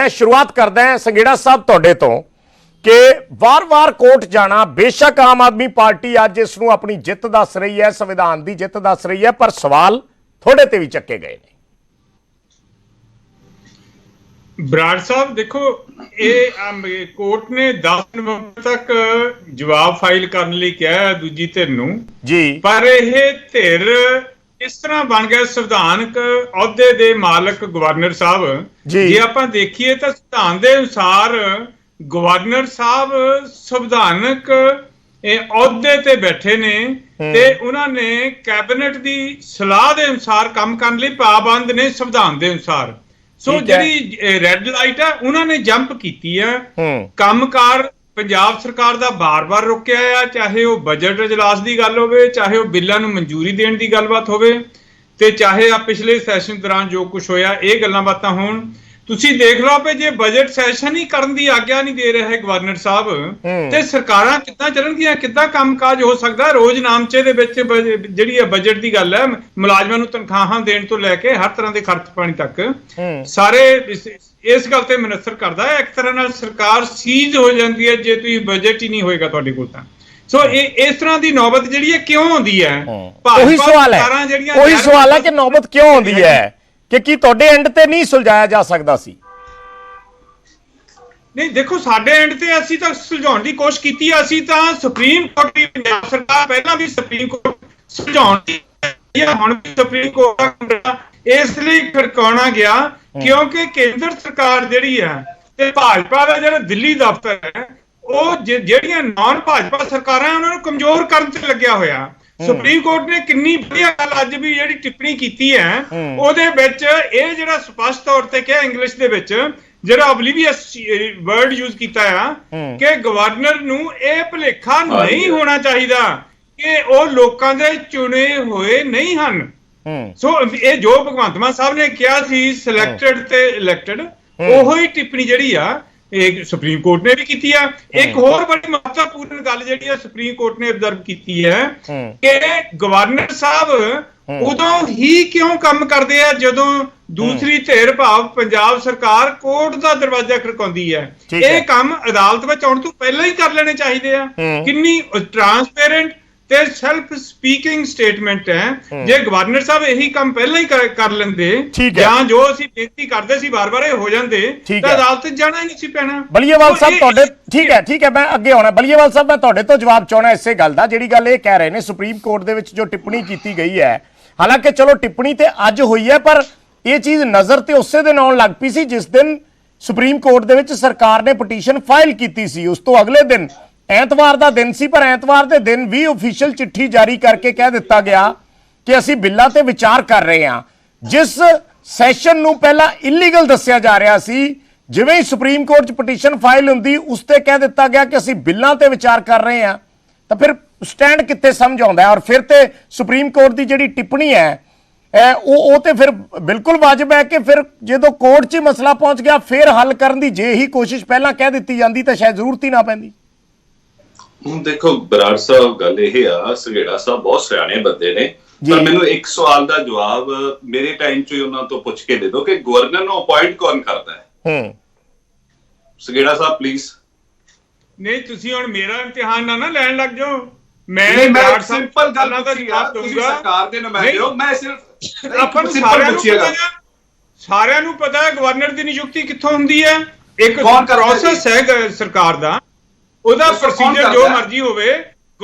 शुरुआत करते हैं संघेड़ा साहब तुहाडे तो कि वार-वार कोर्ट जाना, बेशक आम आदमी पार्टी अज इसनूं अपनी जित दस रही है, संविधान की जित दस रही है, पर सवाल थोड़े ते भी चक्के गए ने। बराड़ साहब देखो, ये कोर्ट ने 10 नवंबर तक जवाब फाइल करने लिए कहा है दूजी धिर नूं जी, पर यह धिर इस तरह बन गया संविधानक अहुदे दे मालक गवर्नर साहब जे आपां देखिए तो संविधान के अनुसार गवर्नर साहब संविधानक अहुदे ते बैठे ने ते उन्होंने कैबिनेट की सलाह के अनुसार काम करने लिए पाबंद ने संविधान के अनुसार। सो जी रेड लाइट है उन्होंने जंप की है, कामकार पंजाब सरकार दा बार बार रोकिया है, चाहे वो बजट इजलास की गल होवे, चाहे वो बिलों नूं मंजूरी देने की गलबात होवे, ते चाहे आ पिछले सैशन दौरान जो कुछ होया ये गल्लां बातां होण। तुसीं देख लो पे जे बजट सैशन ही करन दी आग्या नहीं दे रहे गवर्नर साहब ते सरकारां किद्दां चलणगीआं, किद्दां कामकाज हो सकदा। रोज नामचे दे विच जिहड़ी बजट की गल है, मुलाजमां नूं तनखाहां देण तो लैके हर तरह के खर्च पानी तक सारे इस गल ते मुनसर करदा है। एक तरह नाल सरकार सीज हो जाती है जे तुसीं बजट ही नहीं होएगा तुहाडे कोल तां। सो इस तरह की नौबत जिहड़ी है क्यों आउंदी है? ਉਹੀ सवाल है कि नौबत क्यों आउंदी है कि की तुहाडे एंड ते नहीं सुलझाया जा सकदा सी? नहीं देखो, साडे एंड ते असीं तां सुलझाउण दी कोशिश कीती है। असीं तां सुप्रीम कोर्ट दी पंजाब सरकार पहलां भी सुप्रीम कोर्ट सुलझाउण दी हुण भी सुप्रीम कोर्ट इसलिए खड़काउणा गया क्योंकि केंद्र सरकार जिहड़ी है ते भाजपा दा जिहड़ा दिल्ली दफ्तर है ਉਹ ਜਿਹੜੀਆਂ नॉन भाजपा ਸਰਕਾਰਾਂ ਉਹਨਾਂ ਨੂੰ ਕਮਜ਼ੋਰ ਕਰਨ ਤੇ ਲੱਗਿਆ ਹੋਇਆ। ਸੁਪਰੀਮ ਕੋਰਟ ਨੇ ਕਿੰਨੀ ਵਧੀਆ ਗੱਲ ਅੱਜ ਵੀ ਜਿਹੜੀ ਟਿੱਪਣੀ ਕੀਤੀ ਹੈ ਉਹਦੇ ਵਿੱਚ ਇਹ ਜਿਹੜਾ ਸਪਸ਼ਟ ਤੌਰ ਤੇ ਕਿਹਾ ਇੰਗਲਿਸ਼ ਦੇ ਵਿੱਚ ਜਿਹੜਾ ਓਬਲੀਵੀਅਸ ਵਰਡ ਯੂਜ਼ ਕੀਤਾ ਆ ਕਿ ਗਵਰਨਰ ਨੂੰ ਇਹ ਭੁਲੇਖਾ ਨਹੀਂ ਹੋਣਾ ਚਾਹੀਦਾ ਕਿ ਉਹ ਲੋਕਾਂ ਦੇ ਚੁਣੇ ਹੋਏ ਨਹੀਂ ਹਨ। ਸੋ ਇਹ ਜੋ ਭਗਵੰਤ ਮਾਨ ਸਾਹਿਬ ਨੇ ਕਿਹਾ ਸੀ ਸਿਲੈਕਟਡ ਤੇ ਇਲੈਕਟਡ, ਉਹੋ ਹੀ ਟਿੱਪਣੀ ਜਿਹੜੀ ਆ सुप्रीम कोर्ट ने भी की है। एक होर बड़ी महत्वपूर्ण गल जिहड़ी सुप्रीम कोर्ट ने ऑब्जर्व की है कि गवर्नर साहब उदों ही क्यों काम करते हैं जदों दूसरी धिर भाव पंजाब सरकार कोर्ट का दरवाजा खड़काउंदी है। यह काम अदालत में आउण तो पहले ही कर लेने चाहिए हैं। किन्नी ट्रांसपेरेंट ते सेल्फ स्पीकिंग स्टेटमेंट है। जे गवर्नर साहब यही काम पहले ही कर लेंदे जां जो असीं बेनती करदे सी बार-बार हो जांदे तां अदालत जाना ही नहीं सी पैना। बलीएवाल साहब तुहाडे ठीक है मैं अगे आउणा। बलीएवाल साहब मैं तुहाडे तो जवाब चाहना इसे गल दा जिहड़ी गल ये कह रहे ने सुप्रीम कोर्ट दे विच जो टिप्पणी की गई है, हालांकि चलो टिप्पणी ते अज हुई है पर यह चीज नज़र ते उसे दिन आउण लग पई सी जिस दिन सुप्रीम कोर्ट दे विच सरकार ने पटीशन फाइल की सी। उस तो अगले दिन ਐਤਵਾਰ ਦਾ ਦਿਨ ਸੀ, ਪਰ ਐਤਵਾਰ ਦੇ ਦਿਨ ਵੀ ਆਫੀਸ਼ੀਅਲ ਚਿੱਠੀ ਜਾਰੀ ਕਰਕੇ ਕਹਿ ਦਿੱਤਾ ਗਿਆ ਕਿ ਅਸੀਂ ਬਿੱਲਾਂ ਤੇ ਵਿਚਾਰ ਕਰ ਰਹੇ ਹਾਂ। ਜਿਸ ਸੈਸ਼ਨ ਨੂੰ ਪਹਿਲਾਂ ਇਲੀਗਲ ਦੱਸਿਆ ਜਾ ਰਿਹਾ ਸੀ, ਜਿਵੇਂ ਹੀ ਸੁਪਰੀਮ ਕੋਰਟ 'ਚ ਪਟੀਸ਼ਨ ਫਾਈਲ ਹੁੰਦੀ ਉਸ ਤੇ ਕਹਿ ਦਿੱਤਾ ਗਿਆ ਕਿ ਅਸੀਂ ਬਿੱਲਾਂ ਤੇ ਵਿਚਾਰ ਕਰ ਰਹੇ ਹਾਂ, ਤਾਂ ਫਿਰ ਸਟੈਂਡ ਕਿੱਥੇ ਸਮਝ ਆਉਂਦਾ ਹੈ? ਔਰ ਫਿਰ ਤੇ ਸੁਪਰੀਮ ਕੋਰਟ ਦੀ ਜਿਹੜੀ ਟਿੱਪਣੀ ਹੈ ਉਹ ਤੇ ਫਿਰ ਬਿਲਕੁਲ ਵਾਜਬ ਹੈ ਕਿ ਫਿਰ ਜਦੋਂ ਕੋਰਟ 'ਚ ਮਸਲਾ ਪਹੁੰਚ ਗਿਆ ਫਿਰ ਹੱਲ ਕਰਨ ਦੀ ਜੇ ਹੀ ਕੋਸ਼ਿਸ਼ ਪਹਿਲਾਂ ਕਹਿ ਦਿੱਤੀ ਜਾਂਦੀ ਤਾਂ ਸ਼ਾਇਦ ਜ਼ਰੂਰਤ ਹੀ ਨਾ ਪੈਂਦੀ। ਹੁਣ ਦੇਖੋ ਬਰਾੜ ਸਾਹਿਬ, ਗੱਲ ਇਹ ਆ ਸੰਘੇੜਾ ਸਾਹਿਬ ਬਹੁਤ ਸਿਆਣੇ ਬੰਦੇ ਨੇ, ਪਰ ਮੈਨੂੰ ਇੱਕ ਸਵਾਲ ਦਾ ਜਵਾਬ ਮੇਰੇ ਟਾਈਮ 'ਚ ਹੀ ਉਹਨਾਂ ਤੋਂ ਪੁੱਛ ਕੇ ਦੇ ਦਿਓ ਕਿ ਗਵਰਨਰ ਨੂੰ ਅਪਾਇੰਟ ਕੌਣ ਕਰਦਾ ਹੈ? ਸੰਘੇੜਾ ਸਾਹਿਬ ਪਲੀਜ਼। ਨਹੀਂ ਤੁਸੀਂ ਹੁਣ ਮੇਰਾ ਇਮਤਿਹਾਨ ਨਾ ਲੈਣ ਲੱਗ ਜਾਓ। ਮੈਂ ਸਿੰਪਲ ਗੱਲਾਂ ਦਾ ਜਵਾਬ ਦਊਂਗਾ। ਸਰਕਾਰ ਦੇ ਨੁਮਾਇੰਦੇ ਹੋ, ਮੈਂ ਸਿਰਫ ਆਪਾਂ ਨੂੰ ਸਾਰਿਆਂ ਨੂੰ ਪਤਾ ਹੈ ਗਵਰਨਰ ਦੀ ਨਿਯੁਕਤੀ ਕਿੱਥੋਂ ਹੁੰਦੀ ਹੈ। ਇੱਕ ਪ੍ਰੋਸੈਸ ਹੈ ਸਰਕਾਰ ਦਾ, ਉਹਦਾ ਪ੍ਰੋਸੀਜਰ ਜੋ ਮਰਜ਼ੀ ਹੋਵੇ।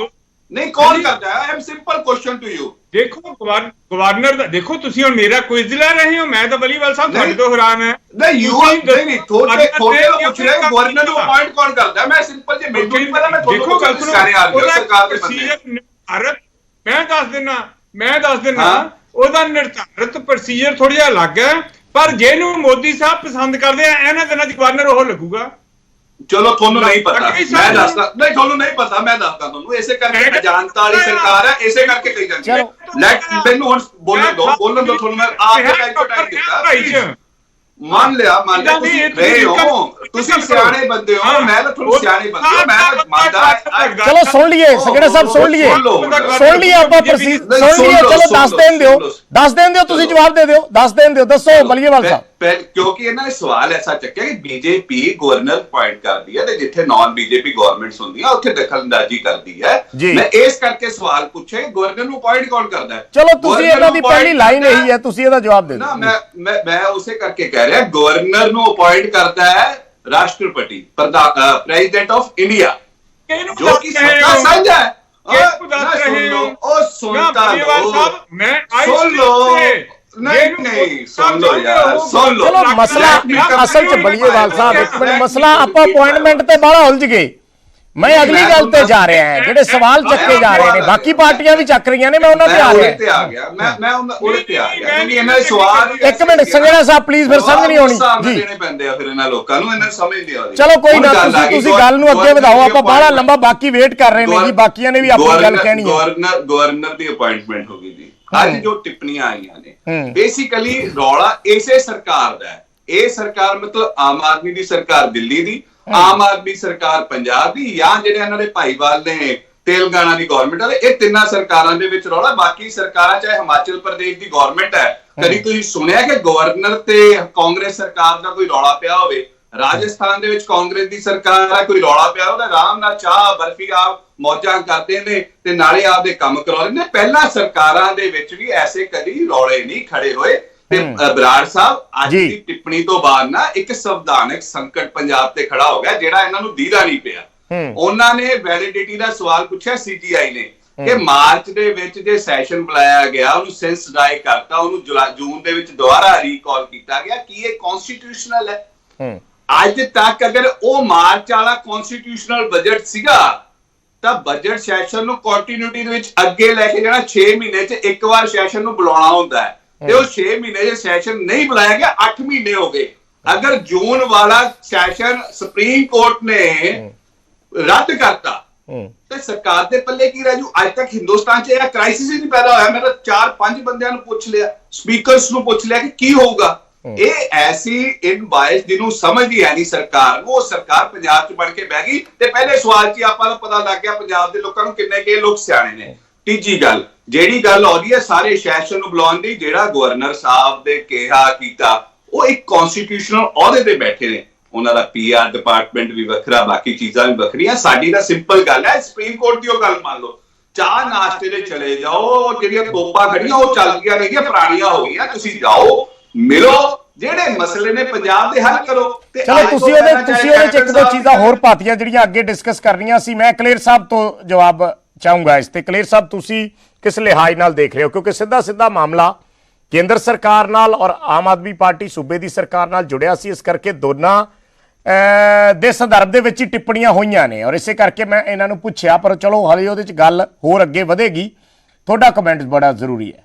ਨਹੀਂ ਕੌਣ ਕਰਦਾ ਹੈ? ਆਮ ਸਿੰਪਲ ਕੁਐਸਚਨ ਟੂ ਯੂ। ਦੇਖੋ ਗਵਰਨਰ ਦਾ ਦੇਖੋ, ਤੁਸੀਂ ਹੁਣ ਮੇਰਾ ਕੁਇਜ਼ ਲੈ ਰਹੇ ਹੋ, ਮੈਂ ਤਾਂ ਬਲੀਵਾਲ ਸਾਹਿਬ ਤੁਹਾਡੇ ਤੋਂ ਹੈਰਾਨ ਹੈ। ਨਹੀਂ ਯੂ ਨਹੀਂ ਥੋੜੇ ਪੁੱਛ ਰਹੇ ਗਵਰਨਰ ਨੂੰ ਅਪਾਇੰਟ ਕੌਣ ਕਰਦਾ? ਮੈਂ ਸਿੰਪਲ ਜੇ ਮੈਨੂੰ ਨਹੀਂ ਪਤਾ, ਮੈਂ ਤੁਹਾਨੂੰ ਗੱਲ ਕਰ ਰਿਹਾ ਹਾਂ ਸਰਕਾਰ ਦੇ ਪ੍ਰੋਸੀਜਰ ਮੈਂ ਦੱਸ ਦਿੰਨਾ ਉਹਦਾ ਨਿਰਧਾਰਿਤ ਪ੍ਰੋਸੀਜਰ ਥੋੜਾ ਜਿਹਾ ਅਲੱਗ ਹੈ, ਪਰ ਜਿਹਨੂੰ ਮੋਦੀ ਸਾਹਿਬ ਪਸੰਦ ਕਰਦੇ ਆ ਇਹਨਾਂ ਦਿਨਾਂ 'ਚ ਗਵਰਨਰ ਉਹ ਲੱਗੂਗਾ। ਚਲੋ ਤੁਹਾਨੂੰ ਨਹੀਂ ਪਤਾ, ਮੈਂ ਦੱਸਦਾ। ਨਹੀਂ ਤੁਹਾਨੂੰ ਨਹੀਂ ਪਤਾ, ਮੈਂ ਦੱਸਦਾ ਤੁਹਾਨੂੰ। ਇਸੇ ਕਰਕੇ ਅਜਾਨਤਾ ਵਾਲੀ ਸਰਕਾਰ ਹੈ, ਇਸੇ ਕਰਕੇ ਕਹੀ ਜਾਂਦੀ ਹੈ। ਮੈਨੂੰ ਹੁਣ ਬੋਲਣ ਦੋ ਤੁਹਾਨੂੰ ਮੈਂ ਆਪ ਦੇ ਟਾਈਮ ਦਿੱਤਾ। ਮੰਨ ਲਿਆ ਤੁਸੀਂ ਰਹੇ ਹੋ ਤੁਸੀਂ ਸਿਆਣੇ ਬੰਦੇ ਹੋ, ਮੈਂ ਤਾਂ ਤੁਹਾਨੂੰ ਸਿਆਣੇ ਬੰਦੇ ਹੋ, ਮੈਂ ਤਾਂ ਮੰਨਦਾ। ਚਲੋ ਸੁਣ ਲਈਏ ਸੰਘੇੜਾ ਸਾਹਿਬ, ਸੁਣ ਲਈਏ ਆਪਾਂ ਪ੍ਰੋਸੀਡ ਸੁਣ ਲਈਏ। ਚਲੋ ਦੱਸ ਦੇਣ ਦਿਓ ਤੁਸੀਂ ਜਵਾਬ ਦੇ ਦਿਓ, ਦੱਸ ਦੇਣ ਦਿਓ। ਦੱਸੋ ਬਲੀਏਵਾਲ ਸਾਹਿਬ। ਕਿਉਂਕਿ ਇਹਨਾਂ ਨੇ ਸਵਾਲ ਐਸਾ ਚੱਕਿਆ ਕਿ ਬੀਜੇਪੀ ਗਵਰਨਰ ਅਪਾਇੰਟ ਕਰਦੀ ਹੈ ਤੇ ਜਿੱਥੇ ਨਾਨ ਬੀਜੇਪੀ ਗਵਰਨਮੈਂਟਸ ਹੁੰਦੀਆਂ ਉੱਥੇ ਦਖਲਅੰਦਾਜ਼ੀ ਕਰਦੀ ਹੈ। ਮੈਂ ਇਸ ਕਰਕੇ ਸਵਾਲ ਪੁੱਛੇ ਗਵਰਨਰ ਨੂੰ ਅਪਾਇੰਟ ਕੌਣ ਕਰਦਾ ਹੈ? ਚਲੋ ਤੁਸੀਂ ਇਹਨਾਂ ਦੀ ਪਹਿਲੀ ਲਾਈਨ ਇਹੀ ਹੈ, ਤੁਸੀਂ ਇਹਦਾ ਜਵਾਬ ਦੇ ਦਿਓ। ਮੈਂ ਉਸੇ ਕਰਕੇ ਕਹਿ ਰਿਹਾ ਗਵਰਨਰ ਨੂੰ ਅਪਾਇੰਟ ਕਰਦਾ ਹੈ ਰਾਸ਼ਟਰਪਤੀ, ਪ੍ਰੈਜ਼ੀਡੈਂਟ ਆਫ ਇੰਡੀਆ, ਜੋ ਕਿ ਸੱਤਾ ਸਾਂਝਾ ਹੈ। ਉਹ ਸੁਣਤਾ ਲੋ, ਮੈਂ ਸੁਣ ਲੋ, ਨਹੀਂ ਸੁਣ ਲੋ ਯਾਰ, ਸੁਣ ਲੋ। ਚਲੋ ਮਸਲਾ ਅਸਲ ਚ ਬਲੀਏਵਾਲ ਸਾਹਿਬ ਇੱਕ ਮਿੰਟ, ਮਸਲਾ ਆਪਾਂ ਅਪਾਇੰਟਮੈਂਟ ਤੇ ਬਾਹਲਾ ਉਲਝ ਗਏ। ਮੈਂ ਅਗਲੀ ਗੱਲ ਤੇ ਜਾ ਰਿਹਾ ਹਾਂ, ਜਿਹੜੇ ਸਵਾਲ ਚੱਕੇ ਜਾ ਰਹੇ ਨੇ ਬਾਕੀ ਪਾਰਟੀਆਂ ਵੀ ਚੱਕ ਰਹੀਆਂ ਨੇ, ਮੈਂ ਉਹਨਾਂ ਤੇ ਆ ਗਿਆ। ਮੈਂ ਉਹਦੇ ਤੇ ਆ ਗਿਆ ਕਿਉਂਕਿ ਇਹਨਾਂ ਦੇ ਸਵਾਲ। ਇੱਕ ਮਿੰਟ ਸੰਘੇੜਾ ਸਾਹਿਬ ਪਲੀਜ਼, ਫਿਰ ਸਮਝ ਨਹੀਂ ਆਉਣੀ ਜੀ, ਦੇਣੇ ਪੈਂਦੇ ਆ ਫਿਰ ਇਹਨਾਂ ਲੋਕਾਂ ਨੂੰ, ਇਹਨਾਂ ਸਮਝ ਨਹੀਂ ਆਉਂਦੀ। ਚਲੋ ਕੋਈ ਨਾ, ਤੁਸੀਂ ਗੱਲ ਨੂੰ ਅੱਗੇ ਵਧਾਓ, ਆਪਾਂ ਬਾਹਲਾ ਲੰਬਾ ਬਾਕੀ ਵੇਟ ਕਰ ਰਹੇ ਨੇ ਜੀ, ਬਾਕੀਆਂ ਨੇ ਵੀ ਆਪਣੀ ਗੱਲ ਕਹਿਣੀ ਹੈ। ਗਵਰਨਰ ਦੀ ਅਪਾਇੰਟਮੈਂਟ ਹੋ ਗਈ ਜੀ। ਅੱਜ ਜੋ ਟਿੱਪਣੀਆਂ ਆਈਆਂ ਨੇ ਬੇਸਿਕਲੀ ਰੌਲਾ ਇਸੇ ਸਰਕਾਰ ਦਾ ਹੈ। ਇਹ ਸਰਕਾਰ ਮਤਲਬ ਆਮ ਆਦਮੀ ਦੀ ਸਰਕਾਰ ਦਿੱਲੀ ਦੀ, ਆਮ ਆਦਮੀ ਸਰਕਾਰ ਪੰਜਾਬ ਦੀ, ਜਾਂ ਜਿਹੜੇ ਇਹਨਾਂ ਦੇ ਭਾਈਵਾਲ ਨੇ ਤੇਲੰਗਾਨਾ ਦੀ ਗਵਰਨਮੈਂਟ ਵਾਲੇ, ਇਹ ਤਿੰਨਾਂ ਸਰਕਾਰਾਂ ਦੇ ਵਿੱਚ ਰੌਲਾ। ਬਾਕੀ ਸਰਕਾਰਾਂ ਚਾਹੇ ਹਿਮਾਚਲ ਪ੍ਰਦੇਸ਼ ਦੀ ਗਵਰਨਮੈਂਟ ਹੈ, ਕਦੀ ਤੁਸੀਂ ਸੁਣਿਆ ਕਿ ਗਵਰਨਰ ਤੇ ਕਾਂਗਰਸ ਸਰਕਾਰ ਦਾ ਕੋਈ ਰੌਲਾ ਪਿਆ ਹੋਵੇ? ਰਾਜਸਥਾਨ ਦੇ ਵਿੱਚ ਕਾਂਗਰਸ ਦੀ ਸਰਕਾਰ ਦਾ ਕੋਈ ਰੌਲਾ ਪਿਆ ਉਹਦਾ ਆਰਾਮ ਨਾਲ ਚਾਹ ਬਰਫੀ ਆਪ ਮੌਜਾਂ ਕਰਦੇ ਨੇ ਤੇ ਨਾਲੇ ਆਪਦੇ ਕੰਮ ਕਰਾਉਂਦੇ ਨੇ। ਪਹਿਲਾਂ ਸਰਕਾਰਾਂ ਦੇ ਵਿੱਚ ਵੀ ਐਸੇ ਕਦੀ ਰੌਲੇ ਨਹੀਂ ਖੜੇ ਹੋਏ। ਤੇ ਬਰਾੜ ਸਾਹਿਬ ਅੱਜ ਦੀ ਟਿੱਪਣੀ ਤੋਂ ਬਾਅਦ ਨਾ ਇੱਕ ਸੰਵਿਧਾਨਕ ਸੰਕਟ ਪੰਜਾਬ ਤੇ ਖੜਾ ਹੋ ਗਿਆ, ਜਿਹੜਾ ਇਹਨਾਂ ਨੂੰ ਦੀਦਾ ਨਹੀਂ ਪਿਆ। ਉਹਨਾਂ ਨੇ ਵੈਲਿਡਿਟੀ ਦਾ ਸਵਾਲ ਪੁੱਛਿਆ ਸੀਜੀਆਈ ਨੇ ਕਿ ਮਾਰਚ ਦੇ ਵਿੱਚ ਜੇ ਸੈਸ਼ਨ ਬੁਲਾਇਆ ਗਿਆ, ਉਹਨੂੰ ਸੈਂਸ ਡਾਈ ਕਰਤਾ, ਉਹਨੂੰ ਜੂਨ ਦੇ ਵਿੱਚ ਦੁਬਾਰਾ ਰੀਕਾਲ ਕੀਤਾ ਗਿਆ, ਕੀ ਇਹ ਕਨਸਟੀਟਿਊਸ਼ਨਲ ਹੈ? ਅੱਜ ਤੱਕ ਅਗਰ ਉਹ ਮਾਰਚ ਵਾਲਾ ਕਨਸਟੀਟਿਊਸ਼ਨਲ ਬਜਟ ਸੀਗਾ ਤਾਂ ਬਜਟ ਸੈਸ਼ਨ ਨੂੰ ਕੰਟੀਨਿਊਟੀ ਦੇ ਵਿੱਚ ਅੱਗੇ ਲੈ ਕੇ ਜਾਣਾ। 6 ਮਹੀਨੇ 'ਚ ਇੱਕ ਵਾਰ ਸੈਸ਼ਨ ਨੂੰ ਬੁਲਾਉਣਾ ਹੁੰਦਾ ਹੈ ਤੇ ਉਹ 6 ਮਹੀਨੇ 'ਚ ਸੈਸ਼ਨ ਨਹੀਂ ਬੁਲਾਇਆ ਗਿਆ, 8 ਮਹੀਨੇ ਹੋ ਗਏ। ਅਗਰ ਜੂਨ ਵਾਲਾ ਸੈਸ਼ਨ ਸੁਪਰੀਮ ਕੋਰਟ ਨੇ ਰੱਦ ਕਰਤਾ ਤੇ ਸਰਕਾਰ ਦੇ ਪੱਲੇ ਕੀ ਰਹਿ ਜੂ? ਅੱਜ ਤੱਕ ਹਿੰਦੁਸਤਾਨ 'ਚ ਇਹ ਕ੍ਰਾਈਸਿਸ ਹੀ ਨਹੀਂ ਪੈਦਾ ਹੋਇਆ। ਮੈਂ ਤਾਂ 4-5 ਬੰਦਿਆਂ ਨੂੰ ਪੁੱਛ ਲਿਆ, ਸਪੀਕਰਸ ਨੂੰ ਪੁੱਛ ਲਿਆ ਕਿ ਕੀ ਹੋਊਗਾ। ਇਹ ਐਸੀ ਇਨਬਾਇਸ ਜਿਹਨੂੰ ਸਮਝਦੀ ਹੈ ਨਹੀਂ ਸਰਕਾਰ ਨੂੰ, ਉਹ ਸਰਕਾਰ ਪੰਜਾਬ 'ਚ ਬਣ ਕੇ ਬਹਿ ਗਈ ਤੇ ਪਹਿਲੇ ਸਵਾਲ 'ਚ ਆਪਾਂ ਨੂੰ ਪਤਾ ਲੱਗ ਗਿਆ ਪੰਜਾਬ ਦੇ ਲੋਕਾਂ ਨੂੰ ਕਿੰਨੇ ਕੇ ਲੋਕ ਸਿਆਣੇ ਨੇ। ਤੀਜੀ ਗੱਲ ਜਿਹੜੀ ਗੱਲ ਆਉਂਦੀ ਹੈ ਸਾਰੇ ਸੈਸ਼ਨ ਨੂੰ ਬੁਲਾਉਣ ਦੀ, ਜਿਹੜਾ ਗਵਰਨਰ ਸਾਹਿਬ ਦੇ ਕਿਹਾ ਕੀਤਾ, ਉਹ ਇੱਕ ਕਨਸਟੀਟਿਊਸ਼ਨਲ ਅਹੁਦੇ ਤੇ ਬੈਠੇ ਨੇ। ਉਹਨਾਂ ਦਾ ਪੀਆਰ ਡਿਪਾਰਟਮੈਂਟ ਵੀ ਵੱਖਰਾ, ਬਾਕੀ ਚੀਜ਼ਾਂ ਵੀ ਵੱਖਰੀਆਂ। ਸਾਡੀ ਤਾਂ ਸਿੰਪਲ ਗੱਲ ਹੈ, ਸੁਪਰੀਮ ਕੋਰਟ ਦੀ ਉਹ ਗੱਲ ਮੰਨ ਲਓ, ਚਾਹ ਨਾਸ਼ਤੇ ਦੇ ਚਲੇ ਜਾਓ, ਜਿਹੜੀਆਂ ਤੋਪਾਂ ਖੜੀਆਂ ਉਹ ਚੱਲ ਗਈਆਂ ਨਹੀਂ, ਪੁਰਾਣੀਆਂ ਹੋ ਗਈਆਂ। ਤੁਸੀਂ ਜਾਓ, ਮਿਲੋ, ਜਿਹੜੇ ਮਸਲੇ ਨੇ ਪੰਜਾਬ ਦੇ ਹੱਲ ਕਰੋ। ਤੇ ਚਲੋ ਤੁਸੀਂ ਉਹਦੇ ਚ ਇੱਕ ਦੋ ਚੀਜ਼ਾਂ ਹੋਰ ਪਾਤੀਆਂ ਜਿਹੜੀਆਂ ਅੱਗੇ ਡਿਸਕਸ ਕਰਨੀਆਂ ਸੀ। ਮੈਂ ਕਲੇਰ ਸਾਹਿਬ ਤੋਂ ਜਵਾਬ ਚਾਹੂੰਗਾ ਇਸ ਤੇ। ਕਲੇਰ ਸਾਹਿਬ ਤੁਸੀਂ ਕਿਸ ਲਿਹਾਜ਼ ਨਾਲ ਦੇਖ ਰਹੇ ਹੋ? ਕਿਉਂਕਿ ਸਿੱਧਾ ਮਾਮਲਾ ਕੇਂਦਰ ਸਰਕਾਰ ਨਾਲ ਔਰ ਆਮ ਆਦਮੀ ਪਾਰਟੀ ਸੂਬੇ ਦੀ ਸਰਕਾਰ ਨਾਲ ਜੁੜਿਆ ਸੀ, ਇਸ ਕਰਕੇ ਦੋਨਾਂ ਦੇ ਸੰਦਰਭ ਦੇ ਵਿੱਚ ਹੀ ਟਿੱਪਣੀਆਂ ਹੋਈਆਂ ਨੇ ਔਰ ਇਸੇ ਕਰਕੇ ਮੈਂ ਇਹਨਾਂ ਨੂੰ ਪੁੱਛਿਆ। ਪਰ ਚਲੋ ਹਲੇ ਉਹਦੇ ਚ ਗੱਲ ਹੋਰ ਅੱਗੇ ਵਧੇਗੀ, ਤੁਹਾਡਾ ਕਮੈਂਟ ਬੜਾ ਜ਼ਰੂਰੀ ਹੈ।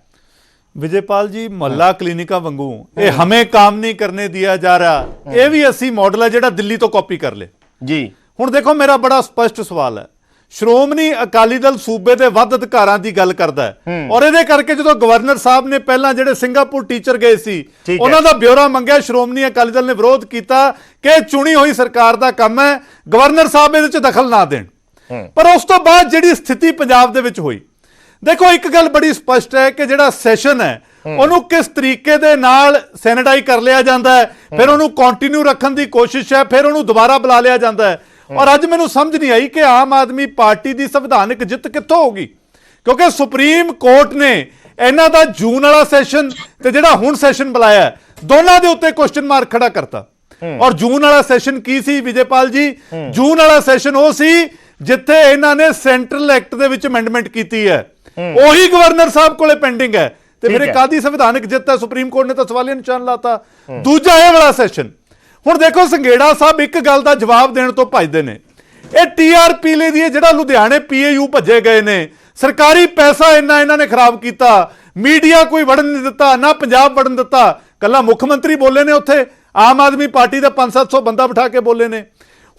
ਵਿਜੇਪਾਲ ਜੀ, ਮੁਹੱਲਾ ਕਲੀਨਿਕਾਂ ਵਾਂਗੂ ਇਹ ਹਮੇ ਕੰਮ ਨਹੀਂ ਕਰਨੇ ਦਿਆ ਜਾ ਰਿਹਾ, ਇਹ ਵੀ ਅਸੀਂ ਮਾਡਲ ਹੈ ਜਿਹੜਾ ਦਿੱਲੀ ਤੋਂ ਕਾਪੀ ਕਰ ਲੇ ਜੀ। ਹੁਣ ਦੇਖੋ, ਮੇਰਾ ਬੜਾ ਸਪਸ਼ਟ ਸਵਾਲ ਹੈ। ਸ਼੍ਰੋਮਣੀ ਅਕਾਲੀ ਦਲ ਸੂਬੇ ਦੇ ਵੱਧ ਅਧਿਕਾਰਾਂ ਦੀ ਗੱਲ ਕਰਦਾ ਹੈ ਔਰ ਇਹਦੇ ਕਰਕੇ ਜਦੋਂ ਗਵਰਨਰ ਸਾਹਿਬ ਨੇ ਪਹਿਲਾਂ ਜਿਹੜੇ ਸਿੰਗਾਪੁਰ ਟੀਚਰ ਗਏ ਸੀ ਉਹਨਾਂ ਦਾ ਬਿਊਰਾ ਮੰਗਿਆ, ਸ਼੍ਰੋਮਣੀ ਅਕਾਲੀ ਦਲ ਨੇ ਵਿਰੋਧ ਕੀਤਾ ਕਿ ਚੁਣੀ ਹੋਈ ਸਰਕਾਰ ਦਾ ਕੰਮ ਹੈ, ਗਵਰਨਰ ਸਾਹਿਬ ਇਹਦੇ ਵਿੱਚ ਦਖਲ ਨਾ ਦੇਣ। ਪਰ ਉਸ ਤੋਂ ਬਾਅਦ ਜਿਹੜੀ ਸਥਿਤੀ ਪੰਜਾਬ ਦੇ ਵਿੱਚ ਹੋਈ, ਦੇਖੋ ਇੱਕ ਗੱਲ ਬੜੀ ਸਪਸ਼ਟ ਹੈ ਕਿ ਜਿਹੜਾ ਸੈਸ਼ਨ ਹੈ ਉਹਨੂੰ ਕਿਸ ਤਰੀਕੇ ਦੇ ਨਾਲ ਸੈਨੇਟਾਈਜ਼ ਕਰ ਲਿਆ ਜਾਂਦਾ ਹੈ, ਫਿਰ ਉਹਨੂੰ ਕੰਟੀਨਿਊ ਰੱਖਣ ਦੀ ਕੋਸ਼ਿਸ਼ ਹੈ, ਫਿਰ ਉਹਨੂੰ ਦੁਬਾਰਾ ਬੁਲਾ ਲਿਆ ਜਾਂਦਾ ਹੈ। ਔਰ ਅੱਜ ਮੈਨੂੰ ਸਮਝ ਨਹੀਂ ਆਈ ਕਿ ਆਮ ਆਦਮੀ ਪਾਰਟੀ ਦੀ ਸੰਵਿਧਾਨਕ ਜਿੱਤ ਕਿੱਥੋਂ ਹੋਗੀ, ਕਿਉਂਕਿ ਸੁਪਰੀਮ ਕੋਰਟ ਨੇ ਇਹਨਾਂ ਦਾ ਜੂਨ ਵਾਲਾ ਸੈਸ਼ਨ ਤੇ ਜਿਹੜਾ ਹੁਣ ਸੈਸ਼ਨ ਬੁਲਾਇਆ ਦੋਨਾਂ ਦੇ ਉੱਤੇ ਕੁਐਸਚਨ ਮਾਰਕ ਖੜਾ ਕਰਤਾ। ਔਰ ਜੂਨ ਵਾਲਾ ਸੈਸ਼ਨ ਕੀ ਸੀ ਵਿਜੇਪਾਲ ਜੀ? ਜੂਨ ਵਾਲਾ ਸੈਸ਼ਨ ਉਹ ਸੀ ਜਿੱਥੇ ਇਹਨਾਂ ਨੇ ਸੈਂਟਰਲ ਐਕਟ ਦੇ ਵਿੱਚ ਅਮੈਂਡਮੈਂਟ ਕੀਤੀ ਹੈ, ਉਹੀ ਗਵਰਨਰ ਸਾਹਿਬ ਕੋਲੇ ਪੈਂਡਿੰਗ ਹੈ ਤੇ ਫਿਰ ਕਾਦੀ ਸੰਵਿਧਾਨਕ ਜਿੱਤ ਹੈ? ਸੁਪਰੀਮ ਕੋਰਟ ਨੇ ਤਾਂ ਸਵਾਲੀਆ ਨਿਸ਼ਾਨ ਲਾਤਾ। ਦੂਜਾ ਇਹ ਵਾਲਾ ਸੈਸ਼ਨ, ਹੁਣ ਦੇਖੋ ਸੰਘੇੜਾ ਸਾਹਿਬ ਇੱਕ ਗੱਲ ਦਾ ਜਵਾਬ ਦੇਣ ਤੋਂ ਭੱਜਦੇ ਨੇ। ਇਹ ਟੀਆਰਪੀ ਲਈ ਦੀ ਜਿਹੜਾ ਲੁਧਿਆਣੇ ਪੀਏਯੂ ਭੱਜੇ ਗਏ ਨੇ, ਸਰਕਾਰੀ ਪੈਸਾ ਇਹਨਾਂ ਨੇ ਖਰਾਬ ਕੀਤਾ, ਮੀਡੀਆ ਕੋਈ ਵੜਨ ਨਹੀਂ ਦਿੱਤਾ, ਨਾ ਪੰਜਾਬ ਵੜਨ ਦਿੱਤਾ, ਕੱਲਾ ਮੁੱਖ ਮੰਤਰੀ ਬੋਲੇ ਨੇ ਉੱਥੇ, ਆਮ ਆਦਮੀ ਪਾਰਟੀ ਦਾ 500-700 ਬੰਦਾ ਬਿਠਾ ਕੇ ਬੋਲੇ ਨੇ।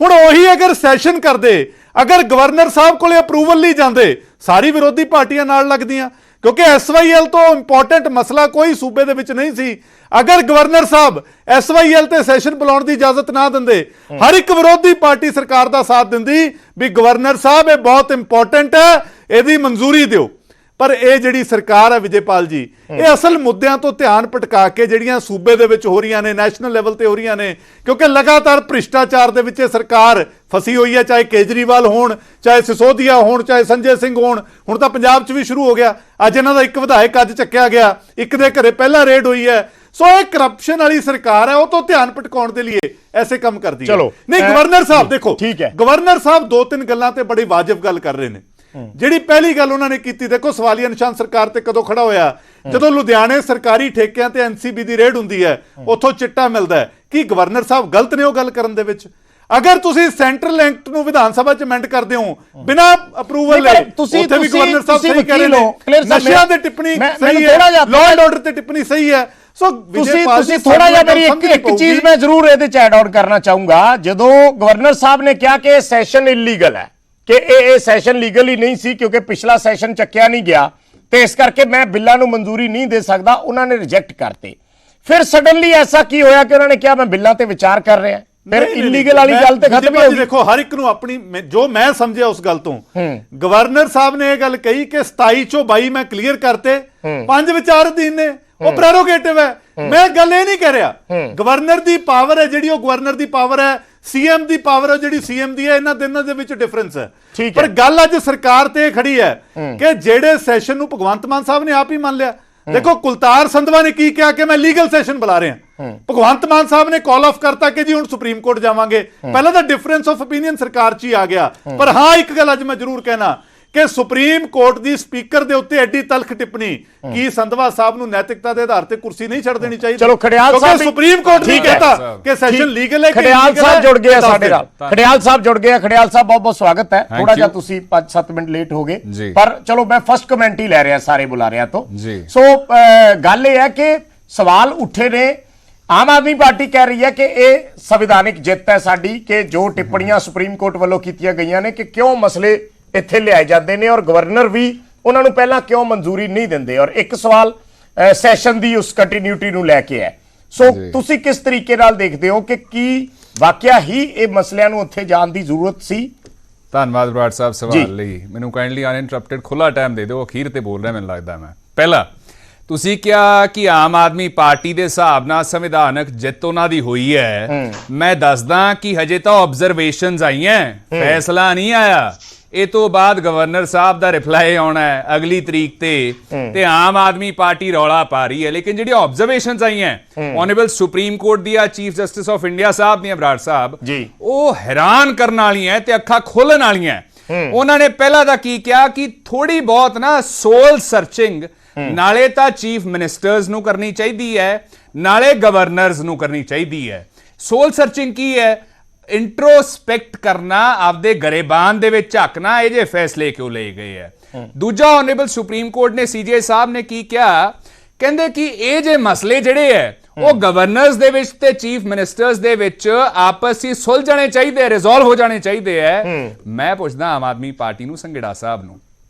ਹੁਣ ਉਹੀ ਅਗਰ ਸੈਸ਼ਨ ਕਰਦੇ, ਅਗਰ ਗਵਰਨਰ ਸਾਹਿਬ ਕੋਲੇ ਅਪਰੂਵਲ ਲਈ ਜਾਂਦੇ, ਸਾਰੀ ਵਿਰੋਧੀ ਪਾਰਟੀਆਂ ਨਾਲ ਲੱਗਦੀਆਂ ਕਿਉਂਕਿ SYL ਤੋਂ ਇੰਪੋਰਟੈਂਟ ਮਸਲਾ ਕੋਈ ਸੂਬੇ ਦੇ ਵਿੱਚ ਨਹੀਂ ਸੀ। ਅਗਰ ਗਵਰਨਰ ਸਾਹਿਬ SYL ਤੇ ਸੈਸ਼ਨ ਬੁਲਾਉਣ ਦੀ ਇਜਾਜ਼ਤ ਨਾ ਦਿੰਦੇ, ਹਰ ਇੱਕ ਵਿਰੋਧੀ ਪਾਰਟੀ ਸਰਕਾਰ ਦਾ ਸਾਥ ਦਿੰਦੀ ਵੀ ਗਵਰਨਰ ਸਾਹਿਬ ਇਹ ਬਹੁਤ ਇੰਪੋਰਟੈਂਟ ਹੈ, ਇਹਦੀ ਮਨਜ਼ੂਰੀ ਦਿਓ। ਪਰ ਇਹ ਜਿਹੜੀ ਸਰਕਾਰ ਹੈ ਵਿਜੇਪਾਲ ਜੀ, ਇਹ ਅਸਲ ਮੁੱਦਿਆਂ ਤੋਂ ਧਿਆਨ ਭਟਕਾ ਕੇ ਜਿਹੜੀਆਂ ਸੂਬੇ ਦੇ ਵਿੱਚ ਹੋ ਰਹੀਆਂ ਨੇ, ਨੈਸ਼ਨਲ ਲੈਵਲ ਤੇ ਹੋ ਰਹੀਆਂ ਨੇ, ਕਿਉਂਕਿ ਲਗਾਤਾਰ ਭ੍ਰਿਸ਼ਟਾਚਾਰ ਦੇ ਵਿੱਚ ਇਹ ਸਰਕਾਰ ਫਸੀ ਹੋਈ ਹੈ, ਚਾਹੇ ਕੇਜਰੀਵਾਲ ਹੋਣ, ਚਾਹੇ ਸਿਸੋਦੀਆ ਹੋਣ, ਚਾਹੇ ਸੰਜੇ ਸਿੰਘ ਹੋਣ। ਹੁਣ ਤਾਂ ਪੰਜਾਬ 'ਚ ਵੀ ਸ਼ੁਰੂ ਹੋ ਗਿਆ। ਅੱਜ ਇਹਨਾਂ ਦਾ ਇੱਕ ਵਿਧਾਇਕ ਅੱਜ ਚੱਕਿਆ ਗਿਆ, ਇੱਕ ਦੇ ਘਰੇ ਪਹਿਲਾਂ ਰੇਡ ਹੋਈ ਹੈ। ਸੋ ਇਹ ਕਰਪਸ਼ਨ ਵਾਲੀ ਸਰਕਾਰ ਹੈ, ਉਹ ਤੋਂ ਧਿਆਨ ਭਟਕਾਉਣ ਦੇ ਲਈ ਐਸੇ ਕੰਮ ਕਰਦੀ ਹੈ। ਨਹੀਂ, ਗਵਰਨਰ ਸਾਹਿਬ ਦੇਖੋ, ਗਵਰਨਰ ਸਾਹਿਬ ਦੋ ਤਿੰਨ ਗੱਲਾਂ ਤੇ ਬੜੀ ਵਾਜਬ ਗੱਲ ਕਰ ਰਹੇ ਨੇ। ਜਿਹੜੀ ਪਹਿਲੀ ਗੱਲ ਉਹਨਾਂ ਨੇ ਕੀਤੀ, ਦੇਖੋ ਸਵਾਲੀਆ ਨਿਸ਼ਾਨ ਸਰਕਾਰ ਤੇ ਕਦੋਂ ਖੜਾ ਹੋਇਆ, ਜਦੋਂ ਲੁਧਿਆਣੇ ਸਰਕਾਰੀ ਠੇਕਿਆਂ ਤੇ NCB ਦੀ ਰੇਡ ਹੁੰਦੀ ਹੈ, ਉੱਥੋਂ ਚਿੱਟਾ ਮਿਲਦਾ ਹੈ। ਕੀ ਗਵਰਨਰ ਸਾਹਿਬ ਗਲਤ ਨੇ ਉਹ ਗੱਲ ਕਰਨ ਦੇ ਵਿੱਚ? ਅਗਰ ਤੁਸੀਂ ਸੈਂਟਰਲ ਐਕਟ ਨੂੰ ਵਿਧਾਨ ਸਭਾ 'ਚ ਅਮੈਂਡ ਕਰਦੇ ਹੋ ਬਿਨਾਂ ਅਪਰੂਵਲ ਲੈ, ਉੱਥੇ ਵੀ ਗਵਰਨਰ ਸਾਹਿਬ ਸਹੀ ਕਹਿ ਰਹੇ ਨੇ, ਨਸ਼ਿਆਂ ਤੇ ਟਿੱਪਣੀ ਸਹੀ ਹੈ, ਲਾਅ ਐਂਡ ਆਰਡਰ ਤੇ ਟਿੱਪਣੀ ਸਹੀ ਹੈ। ਸੋ ਤੁਸੀਂ ਥੋੜਾ ਜਿਹਾ ਮੇਰੀ ਇੱਕ ਚੀਜ਼ ਮੈਂ ਜ਼ਰੂਰ ਇਹਦੇ 'ਚ ਐਡ ਆਨ ਕਰਨਾ ਚਾਹੂੰਗਾ। ਜਦੋਂ ਗਵਰਨਰ ਸਾਹਿਬ ਨੇ ਕਿਹਾ ਕਿ ਇਹ ਸੈਸ਼ਨ ਇਲੀਗਲ ਹੈ, ਕਿ ਇਹ ਸੈਸ਼ਨ ਲੀਗਲ ਹੀ ਨਹੀਂ ਸੀ ਕਿਉਂਕਿ ਪਿਛਲਾ ਸੈਸ਼ਨ ਚੱਕਿਆ ਨਹੀਂ ਗਿਆ ਤੇ ਇਸ ਕਰਕੇ ਮੈਂ ਬਿੱਲਾਂ ਨੂੰ ਮਨਜ਼ੂਰੀ ਨਹੀਂ ਦੇ ਸਕਦਾ, ਉਹਨਾਂ ਨੇ ਰਿਜੈਕਟ ਕਰਤੇ। ਫਿਰ ਸਡਨਲੀ ਐਸਾ ਕੀ ਹੋਇਆ ਕਿ ਉਹਨਾਂ ਨੇ ਕਿਹਾ ਮੈਂ ਬਿੱਲਾਂ ਤੇ ਵਿਚਾਰ ਕਰ ਰਿਹਾ? ਫਿਰ ਇਲੀਗਲ ਵਾਲੀ ਗੱਲ ਤੇ ਖਤਮ ਹੋ ਗਈ। ਦੇਖੋ ਹਰ ਇੱਕ ਨੂੰ ਆਪਣੀ, ਜੋ ਮੈਂ ਸਮਝਿਆ ਉਸ ਗੱਲ ਤੋਂ, ਗਵਰਨਰ ਸਾਹਿਬ ਨੇ ਇਹ ਗੱਲ ਕਹੀ ਕਿ 27 ਚੋਂ 22 ਮੈਂ ਕਲੀਅਰ ਕਰਤੇ, 5 ਵਿਚਾਰ ਅਧੀਨ ਨੇ, ਉਹ ਪ੍ਰੈਰੋਗੇਟਿਵ ਹੈ। ਮੈਂ ਗੱਲ ਇਹ ਨਹੀਂ ਕਹਿ ਰਿਹਾ, ਗਵਰਨਰ ਦੀ ਪਾਵਰ ਹੈ ਜਿਹੜੀ, ਉਹ ਗਵਰਨਰ ਦੀ ਪਾਵਰ ਹੈ, CM ਦੀ ਪਾਵਰ ਹੈ ਜਿਹੜੀ CM ਦੀ ਹੈ। ਇਹਨਾਂ ਦੋਨਾਂ ਦੇ ਵਿੱਚ ਡਿਫਰੈਂਸ ਹੈ। ਪਰ ਗੱਲ ਅੱਜ ਸਰਕਾਰ ਤੇ ਖੜੀ ਹੈ ਕਿ ਜਿਹੜੇ ਸੈਸ਼ਨ ਨੂੰ ਭਗਵੰਤ ਮਾਨ ਸਾਹਿਬ ਨੇ ਆਪ ਹੀ ਮੰਨ ਲਿਆ। ਦੇਖੋ ਕੁਲਤਾਰ ਸੰਧਵਾ ਨੇ ਕੀ ਕਿਹਾ ਕਿ ਮੈਂ ਲੀਗਲ ਸੈਸ਼ਨ ਬੁਲਾ ਰਿਹਾ, ਭਗਵੰਤ ਮਾਨ ਸਾਹਿਬ ਨੇ ਕਾਲ ਆਫ ਕਰਤਾ ਕਿ ਜੀ ਹੁਣ ਸੁਪਰੀਮ ਕੋਰਟ ਜਾਵਾਂਗੇ। ਪਹਿਲਾਂ ਤਾਂ ਡਿਫਰੈਂਸ ਆਫ ਓਪੀਨੀਅਨ ਸਰਕਾਰ 'ਚ ਹੀ ਆ ਗਿਆ। ਪਰ ਹਾਂ ਇੱਕ ਗੱਲ ਅੱਜ ਮੈਂ ਜ਼ਰੂਰ ਕਹਿਣਾ ਕਿ ਸੁਪਰੀਮ ਕੋਰਟ ਦੀ ਸਪੀਕਰ ਦੇ ਉੱਤੇ ਐਡੀ ਤਲਖ ਟਿੱਪਣੀ, ਕੀ ਸੰਧਵਾ ਸਾਹਿਬ ਨੂੰ ਨੈਤਿਕਤਾ ਦੇ ਆਧਾਰ ਤੇ ਕੁਰਸੀ ਨਹੀਂ ਛੱਡ ਦੇਣੀ ਚਾਹੀਦੀ? ਚਲੋ ਖੜਿਆਲ ਸਾਹਿਬ, ਸੁਪਰੀਮ ਕੋਰਟ ਨੇ ਕਹਤਾ ਕਿ ਸੈਸ਼ਨ ਲੀਗਲ ਹੈ। ਖੜਿਆਲ ਸਾਹਿਬ ਜੁੜ ਗਏ ਸਾਡੇ ਨਾਲ, ਖੜਿਆਲ ਸਾਹਿਬ ਜੁੜ ਗਏ। ਖੜਿਆਲ ਸਾਹਿਬ ਬਹੁਤ ਬਹੁਤ ਸਵਾਗਤ ਹੈ। ਥੋੜਾ ਜਿਹਾ ਤੁਸੀਂ 5-7 ਮਿੰਟ ਲੇਟ ਹੋ ਗਏ, ਪਰ ਚਲੋ ਮੈਂ ਫਸਟ ਕਮੈਂਟ ਹੀ ਲੈ ਰਿਹਾ ਸਾਰੇ ਬੁਲਾਰਿਆਂ ਤੋਂ। ਸੋ ਗੱਲ ਇਹ ਹੈ ਕਿ ਸਵਾਲ ਉੱਠੇ ਨੇ, ਆਮ ਆਦਮੀ ਪਾਰਟੀ ਕਹਿ ਰਹੀ ਹੈ ਕਿ ਇਹ ਸੰਵਿਧਾਨਿਕ ਜਿੱਤ ਹੈ ਸਾਡੀ, ਕਿ ਜੋ ਟਿੱਪਣੀਆਂ ਸੁਪਰੀਮ ਕੋਰਟ ਵੱਲੋਂ ਕੀਤੀਆਂ ਗਈਆਂ ਨੇ ਕਿ ਕਿਉਂ ਮਸਲੇ ਇੱਥੇ ਲਿਆਏ ਜਾਂਦੇ ਨੇ, ਔਰ ਗਵਰਨਰ ਵੀ ਉਹਨਾਂ ਨੂੰ ਪਹਿਲਾਂ ਕਿਉਂ ਮਨਜ਼ੂਰੀ ਨਹੀਂ ਦਿੰਦੇ। ਔਰ ਇੱਕ ਸਵਾਲ ਸੈਸ਼ਨ ਦੀ ਉਸ ਕੰਟੀਨਿਊਟੀ ਨੂੰ ਲੈ ਕੇ ਹੈ। ਸੋ ਤੁਸੀਂ ਕਿਸ ਤਰੀਕੇ ਨਾਲ ਦੇਖਦੇ ਹੋ ਕਿ ਕੀ ਵਾਕਿਆ ਹੀ ਇਹ ਮਸਲਿਆਂ ਨੂੰ ਉੱਥੇ ਜਾਣ ਦੀ ਜ਼ਰੂਰਤ ਸੀ? ਧੰਨਵਾਦ ਬਰਾੜ ਸਾਹਿਬ ਸਵਾਲ ਲਈ। ਮੈਨੂੰ ਕਾਈਂਡਲੀ ਅਨਇੰਟਰਪਟਡ ਖੁੱਲਾ ਟਾਈਮ ਦੇ ਦਿਓ, ਅਖੀਰ ਤੇ ਬੋਲ ਰਿਹਾ ਮੈਨੂੰ ਲੱਗਦਾ ਮੈਂ। ਪਹਿਲਾ, ਤੁਸੀਂ ਕਿਹਾ ਕਿ ਆਮ ਆਦਮੀ ਪਾਰਟੀ ਦੇ ਹਿਸਾਬ ਨਾਲ ਸੰਵਿਧਾਨਕ ਜਿੱਤ ਉਹਨਾਂ ਦੀ ਹੋਈ ਹੈ। ਮੈਂ ਦੱਸਦਾ ਕਿ ਹਜੇ ਤਾਂ ਆਬਜ਼ਰਵੇਸ਼ਨਸ ਆਈਆਂ, ਫੈਸਲਾ ਨਹੀਂ ਆਇਆ। ਇਹ ਤੋਂ ਬਾਅਦ ਗਵਰਨਰ ਸਾਹਿਬ ਦਾ ਰਿਪਲਾਈ ਆਉਣਾ ਹੈ ਅਗਲੀ ਤਰੀਕ ਤੇ ਆਮ ਆਦਮੀ ਪਾਰਟੀ ਰੌਲਾ ਪਾ ਰਹੀ ਹੈ। ਲੇਕਿਨ ਜਿਹੜੀ ਆਬਜ਼ਰਵੇਸ਼ਨਸ ਆਈਆਂ ਆਨਰੇਬਲ ਸੁਪਰੀਮ ਕੋਰਟ ਦੀਆਂ, ਚੀਫ ਜਸਟਿਸ ਆਫ ਇੰਡੀਆ ਸਾਹਿਬ ਦੀਆਂ, ਬਰਾੜ ਸਾਹਿਬ, ਉਹ ਹੈਰਾਨ ਕਰਨ ਵਾਲੀਆਂ ਤੇ ਅੱਖਾਂ ਖੋਲਣ ਵਾਲੀਆਂ। ਉਹਨਾਂ ਨੇ ਪਹਿਲਾਂ ਤਾਂ ਕੀ ਕਿਹਾ ਕਿ ਥੋੜੀ ਬਹੁਤ ਨਾ ਸੋਲ ਸਰਚਿੰਗ ਨਾਲੇ ਤਾਂ ਚੀਫ ਮਿਨਿਸਟਰਸ ਨੂੰ ਕਰਨੀ ਚਾਹੀਦੀ ਹੈ, ਨਾਲੇ ਗਵਰਨਰਸ ਨੂੰ ਕਰਨੀ ਚਾਹੀਦੀ ਹੈ। ਸੋਲ ਸਰਚਿੰਗ ਕੀ ਹੈ? ਇੰਟਰੋਸਪੈਕਟ ਕਰਨਾ, ਆਪਦੇ ਗਰੇਬਾਨ ਦੇ ਵਿੱਚ ਝਾਕਣਾ, ਇਹ ਜੇ ਫੈਸਲੇ ਕਿਉਂ ਲਏ ਗਏ ਹੈ। ਦੂਜਾ, ਆਨਰੇਬਲ ਸੁਪਰੀਮ ਕੋਰਟ ਨੇ, CJI ਸਾਹਿਬ ਨੇ ਕੀ ਕਿਹਾ? ਕਹਿੰਦੇ ਕਿ ਇਹ ਜੇ ਮਸਲੇ ਜਿਹੜੇ ਹੈ ਉਹ ਗਵਰਨਰਸ ਦੇ ਵਿੱਚ ਤੇ ਚੀਫ ਮਿਨਿਸਟਰਸ ਦੇ ਵਿੱਚ ਆਪਸ ਵਿੱਚ ਸੁਲਝਣੇ ਚਾਹੀਦੇ, ਰਿਜ਼ੋਲਵ ਹੋ ਜਾਣੇ ਚਾਹੀਦੇ ਹੈ। ਮੈਂ ਪੁੱਛਦਾ ਆਮ ਆਦਮੀ ਪਾਰਟੀ ਨੂੰ, ਸੰਘੇੜਾ ਸਾਹਿਬ ਨੂੰ,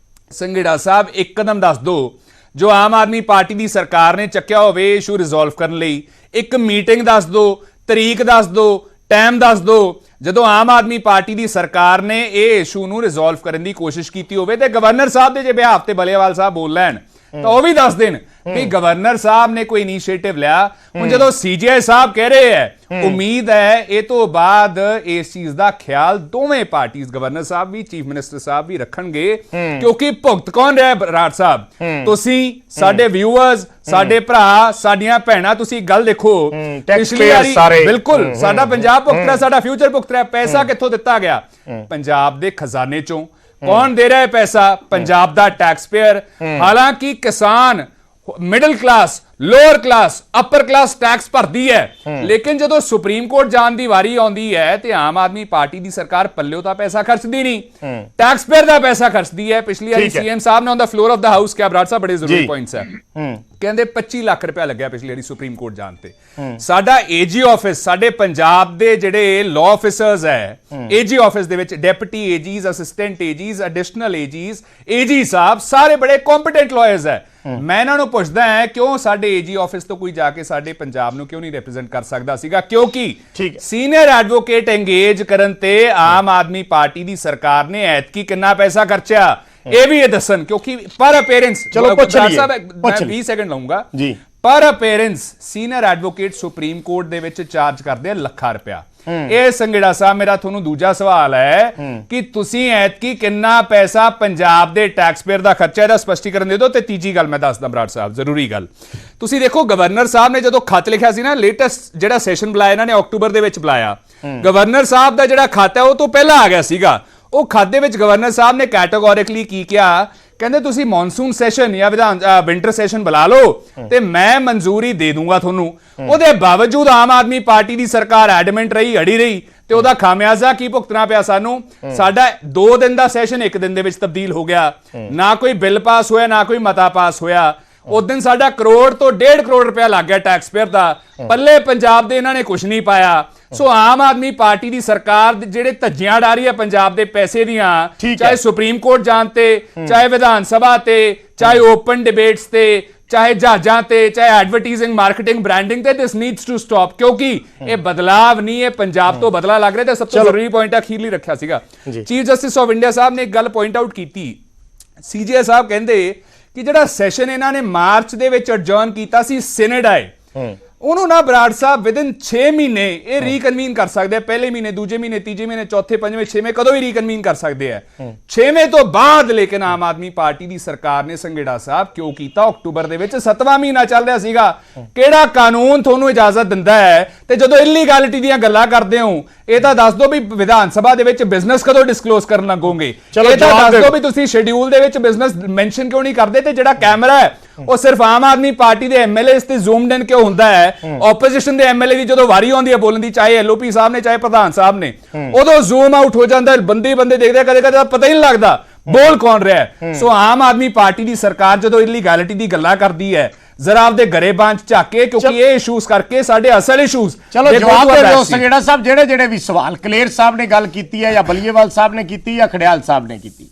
ਸੰਘੇੜਾ ਸਾਹਿਬ ਇੱਕ ਕਦਮ ਦੱਸ ਦਿਓ ਜੋ ਆਮ ਆਦਮੀ ਪਾਰਟੀ ਦੀ ਸਰਕਾਰ ਨੇ ਚੱਕਿਆ ਹੋਵੇ ਇਸ਼ੂ ਰਿਜ਼ੋਲਵ ਕਰਨ ਲਈ। ਇੱਕ ਮੀਟਿੰਗ ਦੱਸ ਦਿਓ, ਤਰੀਕ ਦੱਸ ਦਿਓ, ਟਾਈਮ ਦੱਸ ਦਿਓ ਜਦੋਂ ਆਮ ਆਦਮੀ ਪਾਰਟੀ ਦੀ ਸਰਕਾਰ ਨੇ ਇਹ ਇਸ਼ੂ ਨੂੰ ਰਿਜ਼ੋਲਵ ਕਰਨ ਦੀ ਕੋਸ਼ਿਸ਼ ਕੀਤੀ ਹੋਵੇ। ਤੇ ਗਵਰਨਰ ਸਾਹਿਬ ਦੇ ਜੇ ਬਿਹਾਫ ਤੇ ਬਲੇਵਾਲ ਸਾਹਿਬ ਬੋਲ ਲੈਣ ਤਾਂ ਉਹ ਵੀ ਦੱਸ ਦੇਣ ਕਿ ਗਵਰਨਰ ਸਾਹਿਬ ਨੇ ਕੋਈ ਇਨੀਸ਼ੀਏਟਿਵ ਲਿਆ। ਹੁਣ ਜਦੋਂ CJI ਸਾਹਿਬ ਕਹਿ ਰਹੇ ਹੈ, ਉਮੀਦ ਹੈ ਇਹ ਤੋਂ ਬਾਅਦ ਇਸ ਚੀਜ਼ ਦਾ ਖਿਆਲ ਦੋਵੇਂ ਪਾਰਟੀਆਂ, ਗਵਰਨਰ ਸਾਹਿਬ ਵੀ, ਚੀਫ ਮਿਨਿਸਟਰ ਸਾਹਿਬ ਵੀ ਰੱਖਣਗੇ। ਕਿਉਂਕਿ ਭੁਗਤ ਕੌਣ ਰਿਹਾ ਬਰਾੜ ਸਾਹਿਬ? ਤੁਸੀਂ, ਸਾਡੇ ਵਿਊਅਰਸ, ਸਾਡੇ ਭਰਾ, ਸਾਡੀਆਂ ਭੈਣਾਂ। ਤੁਸੀਂ ਗੱਲ ਦੇਖੋ, ਪਿਛਲੀ ਵਾਰੀ ਬਿਲਕੁਲ ਸਾਡਾ ਪੰਜਾਬ ਭੁਗਤ ਰਿਹਾ, ਸਾਡਾ ਫਿਊਚਰ ਭੁਗਤ ਰਿਹਾ। ਪੈਸਾ ਕਿੱਥੋਂ ਦਿੱਤਾ ਗਿਆ? ਪੰਜਾਬ ਦੇ ਖਜ਼ਾਨੇ ਚੋਂ। ਕੌਣ ਦੇ ਰਿਹਾ ਹੈ ਪੈਸਾ? ਪੰਜਾਬ ਦਾ ਟੈਕਸ ਪੇਅਰ। ਹਾਲਾਂਕਿ ਕਿਸਾਨ, ਮਿਡਲ ਕਲਾਸ ਲੋਅਰ ਕਲਾਸ ਅਪਰ ਕਲਾਸ ਟੈਕਸ ਭਰਦੀ ਹੈ, ਲੇਕਿਨ ਜਦੋਂ ਸੁਪਰੀਮ ਕੋਰਟ ਜਾਣ ਦੀ ਵਾਰੀ ਆਉਂਦੀ ਹੈ ਤੇ ਆਮ ਆਦਮੀ ਪਾਰਟੀ ਦੀ ਸਰਕਾਰ ਪੱਲਿਓ ਤਾਂ ਪੈਸਾ ਖਰਚਦੀ ਨਹੀਂ, ਟੈਕਸ ਪੇਅਰ ਦਾ ਪੈਸਾ ਖਰਚਦੀ ਹੈ। ਪਿਛਲੀ ਵਾਰੀ ਸੀਐਮ ਸਾਹਿਬ ਨੇ on the floor of the house ਕਿਹਾ, ਬਰਾੜ ਸਾਹਿਬ ਬੜੇ ਜ਼ਰੂਰੀ ਪੁਆਇੰਟਸ ਹੈ, ਕਹਿੰਦੇ 25 ਲੱਖ ਰੁਪਇਆ ਲੱਗਿਆ ਪਿਛਲੀ ਵਾਰੀ ਸੁਪਰੀਮ ਕੋਰਟ ਜਾਣ ਤੇ। ਸਾਡਾ ਏਜੀ ਆਫਿਸ, ਸਾਡੇ ਪੰਜਾਬ ਦੇ ਜਿਹੜੇ ਲਾਅ ਆਫਿਸਰਸ ਹੈ, ਏਜੀ ਆਫਿਸ ਦੇ ਵਿੱਚ ਡਿਪਟੀ ਏਜੀਜ਼, ਅਸਿਸਟੈਂਟ ਏਜੀਜ਼, ਐਡੀਸ਼ਨਲ ਏਜੀਜ਼, ਏਜੀ ਸਾਹਿਬ ਸਾਰੇ ਬੜੇ ਕੰਪੀਟੈਂਟ ਲਾਇਰਸ ਹੈ। ਮੈਂ ਇਹਨਾਂ ਨੂੰ ਪੁੱਛਦਾ ਹਾਂ ਕਿਉਂ ਸਾਡੇ ਏਜੀ ਆਫਿਸ ਤੋਂ ਕੋਈ ਜਾ ਕੇ ਸਾਡੇ ਪੰਜਾਬ ਨੂੰ ਕਿਉਂ ਨਹੀਂ ਰਿਪਰੈਜ਼ੈਂਟ ਕਰ ਸਕਦਾ ਸੀਗਾ? ਕਿਉਂਕਿ ਸੀਨੀਅਰ ਐਡਵੋਕੇਟ ਇੰਗੇਜ ਕਰਨ ਤੇ ਆਮ ਆਦਮੀ ਪਾਰਟੀ ਦੀ ਸਰਕਾਰ ਨੇ ਐਤਕੀ ਕਿੰਨਾ ਪੈਸਾ ਖਰਚਿਆ ਇਹ ਵੀ ਇਹ ਦੱਸਣ, ਕਿਉਂਕਿ ਪਰ ਅਪੀਅਰੈਂਸ, ਚਲੋ ਪੁੱਛ ਲਈਏ, ਮੈਂ 20 ਸੈਕਿੰਡ ਲਵਾਂਗਾ ਜੀ। ਪਰ appearance senior advocate supreme court ਦੇ ਵਿੱਚ ਚਾਰਜ ਕਰਦੇ ਆ ਲੱਖਾਂ ਰੁਪਇਆ। ਇਹ ਸੰਘੇੜਾ ਸਾਹਿਬ ਮੇਰਾ ਤੁਹਾਨੂੰ ਦੂਜਾ ਸਵਾਲ ਹੈ ਕਿ ਤੁਸੀਂ ਐਤਕੀ ਕਿੰਨਾ ਪੈਸਾ ਪੰਜਾਬ ਦੇ ਟੈਕਸ ਪੇਅਰ ਦਾ ਖਰਚਾ, ਇਹਦਾ ਸਪਸ਼ਟੀਕਰਨ ਦੇ ਦਿਓ। ਤੇ ਤੀਜੀ ਗੱਲ ਮੈਂ ਦੱਸਦਾ ਬਰਾੜ ਸਾਹਿਬ, ਜ਼ਰੂਰੀ ਗੱਲ, ਤੁਸੀਂ ਦੇਖੋ ਗਵਰਨਰ ਸਾਹਿਬ ਨੇ ਜਦੋਂ ਖੱਤ ਲਿਖਿਆ ਸੀ ਨਾ, ਲੇਟੈਸਟ ਜਿਹੜਾ ਸੈਸ਼ਨ ਬੁਲਾਇਆ ਇਹਨਾਂ ਨੇ ਅਕਤੂਬਰ ਦੇ ਵਿੱਚ ਬੁਲਾਇਆ, ਗਵਰਨਰ ਸਾਹਿਬ ਦਾ ਜਿਹੜਾ ਖੱਤ ਹੈ ਉਹ ਤੋਂ ਪਹਿਲਾਂ ਆ ਗਿਆ ਸੀਗਾ। ਉਹ ਖੱਤ ਦੇ ਵਿੱਚ ਗਵਰਨਰ ਸਾਹਿਬ ਨੇ ਕੈਟੇਗੋਰਿਕਲੀ ਕੀ ਕਿਹਾ, ਕਹਿੰਦੇ ਤੁਸੀਂ ਮੌਨਸੂਨ ਸੈਸ਼ਨ ਜਾਂ ਵਿੰਟਰ ਸੈਸ਼ਨ ਬੁਲਾ ਲਓ ਤੇ ਮੈਂ ਮਨਜ਼ੂਰੀ ਦੇ ਦੂੰਗਾ ਤੁਹਾਨੂੰ। ਉਹਦੇ ਬਾਵਜੂਦ ਆਮ ਆਦਮੀ ਪਾਰਟੀ ਦੀ ਸਰਕਾਰ ਐਡਮੈਂਟ ਰਹੀ, ਅੜੀ ਰਹੀ, ਤੇ ਉਹਦਾ ਖਾਮਿਆਜ਼ਾ ਕੀ ਭੁਗਤਣਾ ਪਿਆ ਸਾਨੂੰ? ਸਾਡਾ 2 ਦਿਨ ਦਾ ਸੈਸ਼ਨ 1 ਦਿਨ ਦੇ ਵਿੱਚ ਤਬਦੀਲ ਹੋ ਗਿਆ, ਨਾ ਕੋਈ ਬਿੱਲ ਪਾਸ ਹੋਇਆ, ਨਾ ਕੋਈ ਮਤਾ ਪਾਸ ਹੋਇਆ। ਉਸ ਦਿਨ ਸਾਡਾ ਕਰੋੜ ਤੋਂ 1.5 ਕਰੋੜ ਰੁਪਇਆ ਲੱਗ ਗਿਆ ਟੈਕਸ ਪੇਅਰ ਦਾ, ਪੱਲੇ ਪੰਜਾਬ ਦੇ ਇਹਨਾਂ ਨੇ ਕੁਝ ਨਹੀਂ ਪਾਇਆ। ਸੋ ਆਮ ਆਦਮੀ ਪਾਰਟੀ ਦੀ ਸਰਕਾਰ ਜਿਹੜੇ ਧੱਜੀਆਂ ਡਾ ਰਹੀ ਹੈ ਪੰਜਾਬ ਦੇ ਪੈਸੇ ਦੀਆਂ, ਚਾਹੇ ਸੁਪਰੀਮ ਕੋਰਟ ਜਾਣ ਤੇ, ਚਾਹੇ ਵਿਧਾਨ ਸਭਾ ਤੇ, ਚਾਹੇ ਓਪਨ ਡਿਬੇਟਸ ਤੇ, ਚਾਹੇ ਜਹਾਜ਼ਾਂ ਤੇ, ਚਾਹੇ ਐਡਵਰਟਾਈਜ਼ਿੰਗ, ਮਾਰਕੀਟਿੰਗ, ਬ੍ਰਾਂਡਿੰਗ ਤੇ, ਦਿਸ ਨੀਡਸ ਟੂ ਸਟਾਪ, ਕਿਉਂਕਿ ਇਹ ਬਦਲਾਵ ਨਹੀਂ, ਇਹ ਪੰਜਾਬ ਤੋਂ ਬਦਲਾ ਲੱਗ ਰਿਹਾ। ਤੇ ਸਭ ਤੋਂ ਜ਼ਰੂਰੀ ਪੁਆਇੰਟ ਅਖੀਰਲੀ ਰੱਖਿਆ ਸੀਗਾ, ਚੀਫ ਜਸਟਿਸ ਆਫ ਇੰਡੀਆ ਸਾਹਿਬ ਨੇ ਇੱਕ ਗੱਲ ਪੁਆਇੰਟ ਆਊਟ ਕੀਤੀ। ਸੀਜੇ ਸਾਹਿਬ ਕਹਿੰਦੇ ਕਿ ਜਿਹੜਾ ਸੈਸ਼ਨ ਇਹਨਾਂ ਨੇ ਮਾਰਚ ਦੇ ਵਿੱਚ ਅਡਜਰਨ ਕੀਤਾ ਸੀ, ਸਿਨੇਡ ਆਏ, ਉਹਨੂੰ ਨਾ ਬਰਾੜ ਸਾਹਿਬ ਵਿਦਿਨ 6 ਮਹੀਨੇ ਇਹ ਰੀਕਨਵੀਨ ਕਰ ਸਕਦੇ ਆ। ਪਹਿਲੇ ਮਹੀਨੇ, ਦੂਜੇ ਮਹੀਨੇ, ਤੀਜੇ ਮਹੀਨੇ, ਚੌਥੇ, ਪੰਜਵੇਂ, ਛੇਵੇਂ, ਕਦੋਂ ਵੀ ਰੀਕਨਵੀਨ ਕਰ ਸਕਦੇ ਆ। 6ਵੇਂ ਤੋਂ ਬਾਅਦ ਲੇਕਿਨ ਆਮ ਆਦਮੀ ਪਾਰਟੀ ਦੀ ਸਰਕਾਰ ਨੇ ਸੰਘੇੜਾ ਸਾਹਿਬ ਕਿਉਂ ਕੀਤਾ? ਅਕਤੂਬਰ ਦੇ ਵਿੱਚ 7ਵਾਂ ਮਹੀਨਾ ਚੱਲ ਰਿਹਾ ਸੀਗਾ। ਕਿਹੜਾ ਕਾਨੂੰਨ ਤੁਹਾਨੂੰ ਇਜਾਜ਼ਤ ਦਿੰਦਾ ਹੈ? ਤੇ ਜਦੋਂ ਇਲੀਗੈਲਿਟੀ ਦੀਆਂ ਗੱਲਾਂ ਕਰਦੇ ਹੋ, ਇਹ ਤਾਂ ਦੱਸ ਦਿਓ ਵੀ ਵਿਧਾਨ ਸਭਾ ਦੇ ਵਿੱਚ ਬਿਜ਼ਨਸ ਕਦੋਂ ਡਿਸਕਲੋਜ਼ ਕਰਨ ਲੱਗੋਗੇ? ਇਹ ਤਾਂ ਦੱਸ ਦਿਓ ਵੀ ਤੁਸੀਂ ਸ਼ੈਡਿਊਲ ਦੇ ਵਿੱਚ ਬਿਜ਼ਨਸ ਮੈਂਸ਼ਨ ਕਿਉਂ ਨਹੀਂ ਕਰਦੇ? ਤੇ ਜਿਹੜਾ ਕੈਮਰਾ ਹੈ ਉਹ ਸਿਰਫ ਆਮ ਆਦਮੀ ਪਾਰਟੀ ਦੇ ਐਮਐਲਏਸ ਤੇ ਜ਼ੂਮਡ ਇਨ ਕਿਉਂ ਹੁੰਦਾ ਹੈ? ਆਪੋਜੀਸ਼ਨ ਦੇ ਐਮਐਲਏ ਦੀ ਜਦੋਂ ਵਾਰੀ ਆਉਂਦੀ ਹੈ ਬੋਲਣ ਦੀ, ਚਾਹੇ ਐਲਓਪੀ ਸਾਹਿਬ ਨੇ, ਚਾਹੇ ਪ੍ਰਧਾਨ ਸਾਹਿਬ ਨੇ, ਉਦੋਂ ਜ਼ੂਮ ਆਊਟ ਹੋ ਜਾਂਦਾ, ਬੰਦੇ ਦੇਖਦੇ, ਕਦੇ ਕਦੇ ਪਤਾ ਹੀ ਨਹੀਂ ਲੱਗਦਾ ਬੋਲ ਕੌਣ ਰਿਹਾ ਹੈ। ਸੋ ਆਮ ਆਦਮੀ ਪਾਰਟੀ ਦੀ ਸਰਕਾਰ ਜਦੋਂ ਇਲੀਗੈਲਿਟੀ ਦੀ ਗੱਲਾਂ ਕਰਦੀ ਹੈ, ਜ਼ਰਾ ਆਪਦੇ ਗਰੇਬਾਂ ਚ ਝਾਕ ਕੇ, ਕਿਉਂਕਿ ਇਹ ਇਸ਼ੂਜ਼ ਕਰਕੇ ਸਾਡੇ ਅਸਲ ਇਸ਼ੂਜ਼। ਚਲੋ ਜਵਾਬ ਦੇ ਦਿਓ ਸੰਘੇੜਾ ਸਾਹਿਬ, ਜਿਹੜੇ ਵੀ ਸਵਾਲ ਕਲੇਰ ਸਾਹਿਬ ਨੇ ਗੱਲ ਕੀਤੀ ਹੈ, ਜਾਂ ਬਲੀਏਵਾਲ ਸਾਹਿਬ ਨੇ ਕੀਤੀ, ਜਾਂ ਖੜਿਆਲ ਸਾਹਿਬ ਨੇ ਕੀਤੀ।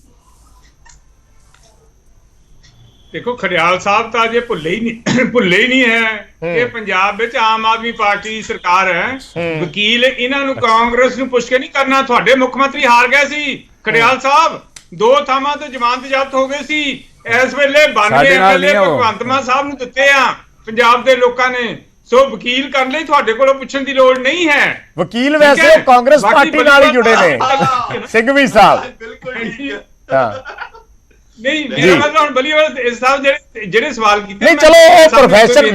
ਦੇਖੋ ਖੜਿਆਲ ਸਾਹਿਬ ਤਾਂ ਅਜੇ ਭੁੱਲੇ ਹੀ ਨਹੀਂ ਹੈ ਕਿ ਪੰਜਾਬ ਵਿੱਚ ਆਮ ਆਦਮੀ ਪਾਰਟੀ ਦੀ ਸਰਕਾਰ ਹੈ। ਵਕੀਲ ਇਹਨਾਂ ਨੂੰ ਕਾਂਗਰਸ ਨੂੰ ਪੁੱਛ ਕੇ ਨਹੀਂ ਕਰਨਾ। ਤੁਹਾਡੇ ਮੁੱਖ ਮੰਤਰੀ ਹਾਰ ਗਏ ਸੀ ਖੜਿਆਲ ਸਾਹਿਬ, 2 ਥਾਵਾਂ ਤੋਂ ਜ਼ਮਾਨਤ ਜ਼ਬਤ ਹੋ ਗਈ ਸੀ। ਇਸ ਵੇਲੇ 92 ਐਮਐਲਏ ਭਗਵੰਤ ਮਾਨ ਸਾਹਿਬ ਨੂੰ ਦਿੱਤੇ ਆ ਪੰਜਾਬ ਦੇ ਲੋਕਾਂ ਨੇ। ਸੋ ਵਕੀਲ ਕਰਨ ਲਈ ਤੁਹਾਡੇ ਕੋਲੋਂ ਪੁੱਛਣ ਦੀ ਲੋੜ ਨਹੀਂ ਹੈ। ਵਕੀਲ ਵੈਸੇ ਕਾਂਗਰਸ ਪਾਰਟੀ ਨਾਲ ਹੀ ਜੁੜੇ ਨੇ ਸਿੰਘਵੀ ਸਾਹਿਬ। ਬਿਲਕੁਲ ਹਾਂ, ਨਹੀਂ ਮੇਰਾ ਮਤਲਬ ਹੁਣ ਬਲੀਵਾਲ ਸਾਹਿਬ ਜਿਹੜੇ ਸਵਾਲ ਕੀਤੇ, ਨਹੀਂ ਚਲੋ ਉਹ ਪ੍ਰੋਫੈਸ਼ਨ,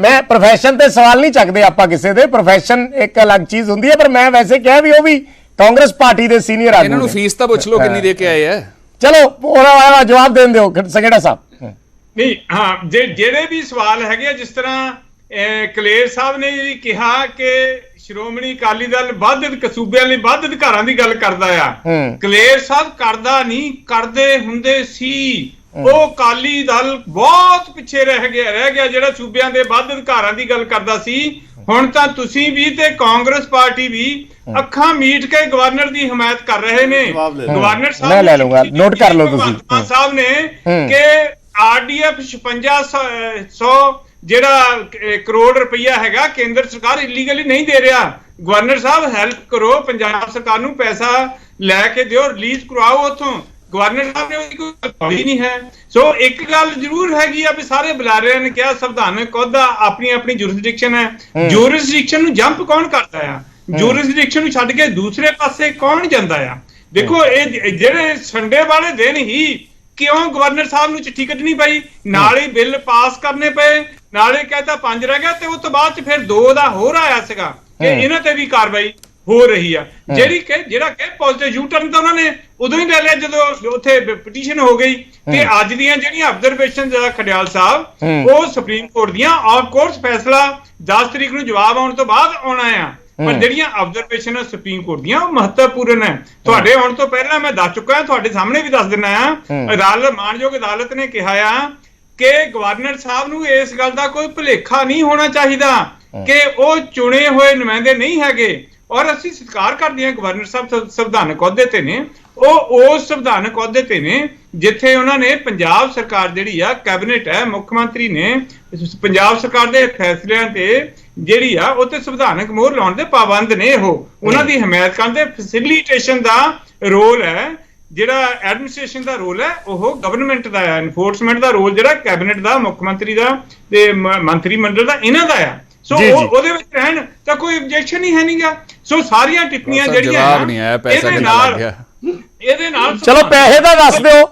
ਮੈਂ ਪ੍ਰੋਫੈਸ਼ਨ ਤੇ ਸਵਾਲ ਨਹੀਂ ਚੱਕਦੇ ਆਪਾਂ ਕਿਸੇ ਦੇ, ਪ੍ਰੋਫੈਸ਼ਨ ਇੱਕ ਅਲੱਗ ਚੀਜ਼ ਹੁੰਦੀ ਹੈ। ਪਰ ਮੈਂ ਵੈਸੇ ਕਿਹਾ ਵੀ ਉਹ ਵੀ ਕਾਂਗਰਸ ਪਾਰਟੀ ਦੇ ਸੀਨੀਅਰ ਆਦਮੀ, ਇਹਨਾਂ ਨੂੰ ਫੀਸ ਤਾਂ ਪੁੱਛ ਲਓ ਕਿੰਨੀ ਦੇ ਕੇ ਆਏ ਆ। ਚਲੋ ਉਹਦਾ ਜਵਾਬ ਦੇਣ ਦਿਓ ਸੰਘੇੜਾ ਸਾਹਿਬ। ਨਹੀਂ ਹਾਂ, ਜਿਹੜੇ ਵੀ ਸਵਾਲ ਹੈਗੇ, ਜਿਸ ਤਰ੍ਹਾਂ ਕਲੇਰ ਸਾਹਿਬ ਨੇ ਵੀ ਕਿਹਾ ਕਿ ਸ਼੍ਰੋਮਣੀ ਅਕਾਲੀ ਦਲ ਵੱਧ ਸੂਬਿਆਂ ਲਈ ਵੱਧ ਅਧਿਕਾਰਾਂ ਦੀ ਗੱਲ ਕਰਦਾ ਆ। ਕਲੇਰ ਸਾਹਿਬ ਕਰਦਾ ਨਹੀਂ, ਕਰਦੇ ਹੁੰਦੇ ਸੀ। ਉਹ ਅਕਾਲੀ ਦਲ ਬਹੁਤ ਪਿੱਛੇ ਰਹਿ ਗਿਆ ਜਿਹੜਾ ਸੂਬਿਆਂ ਦੇ ਵੱਧ ਅਧਿਕਾਰਾਂ ਦੀ ਗੱਲ ਕਰਦਾ ਸੀ। ਹੁਣ ਤਾਂ ਤੁਸੀਂ ਵੀ ਤੇ ਕਾਂਗਰਸ ਪਾਰਟੀ ਵੀ ਅੱਖਾਂ ਮੀਟ ਕੇ ਗਵਰਨਰ ਦੀ ਹਮਾਇਤ ਕਰ ਰਹੇ ਨੇ। ਗਵਰਨਰ ਸਾਹਿਬ ਲੈ ਲੂੰਗਾ, ਨੋਟ ਕਰ ਲਓ ਤੁਸੀਂ ਸਾਹਿਬ ਨੇ ਕਿ ਆਰਡੀਐਫ 5600 ਜਿਹੜਾ ਕਰੋੜ ਰੁਪਈਆ ਹੈਗਾ ਕੇਂਦਰ ਸਰਕਾਰ ਇਲੀਗਲੀ ਨਹੀਂ ਦੇ ਰਿਹਾ। ਗਵਰਨਰ ਸਾਹਿਬ ਹੈਲਪ ਕਰੋ, ਪੰਜਾਬ ਸਰਕਾਰ ਨੂੰ ਪੈਸਾ ਲੈ ਕੇ ਦਿਓ, ਰਿਲੀਜ਼ ਕਰਵਾਓ ਉੱਥੋਂ। ਗਵਰਨਰ ਸਾਹਿਬ ਨੇ ਉਹਦੀ ਕੋਈ ਨਹੀਂ ਹੈ। ਸੋ ਇੱਕ ਗੱਲ ਜ਼ਰੂਰ ਹੈਗੀ ਆ ਵੀ ਸਾਰੇ ਬੁਲਾਰਿਆਂ ਨੇ ਕਿਹਾ ਸੰਵਿਧਾਨਕ ਅਹੁਦਾ ਆਪਣੀ ਆਪਣੀ ਜੁਰਿਸਡਿਕਸ਼ਨ ਹੈ। ਜੁਰਿਸਡਿਕਸ਼ਨ ਨੂੰ ਜੰਪ ਕੌਣ ਕਰਦਾ ਆ? ਜੁਰਿਸਡਿਕਸ਼ਨ ਨੂੰ ਛੱਡ ਕੇ ਦੂਸਰੇ ਪਾਸੇ ਕੌਣ ਜਾਂਦਾ ਆ? ਦੇਖੋ ਇਹ ਜਿਹੜੇ ਸੰਡੇ ਵਾਲੇ ਦਿਨ ਹੀ ਕਿਉਂ ਗਵਰਨਰ ਸਾਹਿਬ ਨੂੰ ਚਿੱਠੀ ਕੱਢਣੀ ਪਈ, ਨਾਲੇ ਬਿੱਲ ਪਾਸ ਕਰਨੇ ਪਏ, ਨਾਲੇ ਕਹਿੰਦਾ 5 ਰਹਿ ਗਿਆ, ਤੇ ਉਸ ਤੋਂ ਬਾਅਦ ਚ ਫਿਰ 2 ਦਾ ਹੋਰ ਆਇਆ ਸੀਗਾ ਕਿ ਇਹਨਾਂ ਤੇ ਵੀ ਕਾਰਵਾਈ। ਹੋ ਰਹੀ ਆ। ਜਿਹੜਾ ਕਿ ਪੋਜ਼ਿਟਿਵ ਯੂ ਟਰਨ ਤਾਂ ਉਹਨਾਂ ਨੇ ਉਦੋਂ ਹੀ ਲੈ ਲਿਆ ਜਦੋਂ ਉੱਥੇ ਪਟੀਸ਼ਨ ਹੋ ਗਈ। ਤੇ ਅੱਜ ਦੀਆਂ ਜਿਹੜੀਆਂ ਆਬਜ਼ਰਵੇਸ਼ਨ ਖਡਿਆਲ ਸਾਹਿਬ ਉਹ ਸੁਪਰੀਮ ਕੋਰਟ ਦੀਆਂ ਆਫ ਕੋਰਸ ਫੈਸਲਾ 10 ਤਰੀਕ ਨੂੰ ਜਵਾਬ ਆਉਣ ਤੋਂ ਬਾਅਦ ਆਉਣਾ ਆ, ਪਰ ਜਿਹੜੀਆਂ ਆਬਜ਼ਰਵੇਸ਼ਨ ਸੁਪਰੀਮ ਕੋਰਟ ਦੀਆਂ ਉਹ ਮਹੱਤਵਪੂਰਨ ਹੈ। ਤੁਹਾਡੇ ਆਉਣ ਤੋਂ ਪਹਿਲਾਂ ਮੈਂ ਦੱਸ ਚੁੱਕਾ, ਤੁਹਾਡੇ ਸਾਹਮਣੇ ਵੀ ਦੱਸ ਦਿੰਦਾ ਆ। ਮਾਣਯੋਗ ਅਦਾਲਤ ਨੇ ਕਿਹਾ ਆ ਕਿ ਗਵਰਨਰ ਸਾਹਿਬ ਨੂੰ ਇਸ ਗੱਲ ਦਾ ਕੋਈ ਭੁਲੇਖਾ ਨਹੀਂ ਹੋਣਾ ਚਾਹੀਦਾ ਕਿ ਉਹ ਚੁਣੇ ਹੋਏ ਨੁਮਾਇੰਦੇ ਨਹੀਂ ਹੈਗੇ, ਔਰ ਅਸੀਂ ਸਤਿਕਾਰ ਕਰਦੇ ਹਾਂ ਗਵਰਨਰ ਸਾਹਿਬ ਸੰਵਿਧਾਨਕ ਅਹੁਦੇ ਤੇ ਨੇ। ਉਹ ਉਸ ਸੰਵਿਧਾਨਕ ਅਹੁਦੇ ਤੇ ਨੇ ਜਿੱਥੇ ਉਹਨਾਂ ਨੇ ਪੰਜਾਬ ਸਰਕਾਰ ਜਿਹੜੀ ਆ ਕੈਬਨਿਟ ਹੈ, ਮੁੱਖ ਮੰਤਰੀ ਨੇ ਪੰਜਾਬ ਸਰਕਾਰ ਦੇ ਫੈਸਲਿਆਂ ਤੇ ਜਿਹੜੀ ਆ ਉਹ ਤੇ ਸੰਵਿਧਾਨਕ ਮੋਹਰ ਲਾਉਣ ਦੇ ਪਾਬੰਦ ਨੇ। ਉਹਨਾਂ ਦੀ ਹਮਾਇਤ ਕਰਨ ਦੇ ਫੈਸਿਲਿਟੇਸ਼ਨ ਦਾ ਰੋਲ ਹੈ, ਜਿਹੜਾ ਐਡਮਿਨਿਸਟ੍ਰੇਸ਼ਨ ਦਾ ਰੋਲ ਹੈ ਉਹ ਗਵਰਨਮੈਂਟ ਦਾ ਹੈ, ਐਨਫੋਰਸਮੈਂਟ ਦਾ ਰੋਲ ਜਿਹੜਾ ਕੈਬਨਿਟ ਦਾ, ਮੁੱਖ ਮੰਤਰੀ ਦਾ ਤੇ ਮੰਤਰੀ ਮੰਡਲ ਦਾ, ਇਹਨਾਂ ਦਾ ਆ। ਸੋ ਉਹਦੇ ਵਿੱਚ ਰਹਿਣ ਤਾਂ ਕੋਈ ਆਬਜੈਕਸ਼ਨ ਹੀ ਹੈ ਨਹੀਂਗਾ। ਸੋ ਸਾਰੀਆਂ ਟਿੱਪਣੀਆਂ ਜਿਹੜੀਆਂ ਇਹਦੇ ਨਾਲ ਚਲੋ ਪੈਸੇ ਦਾ ਦੱਸ ਦਿਓ,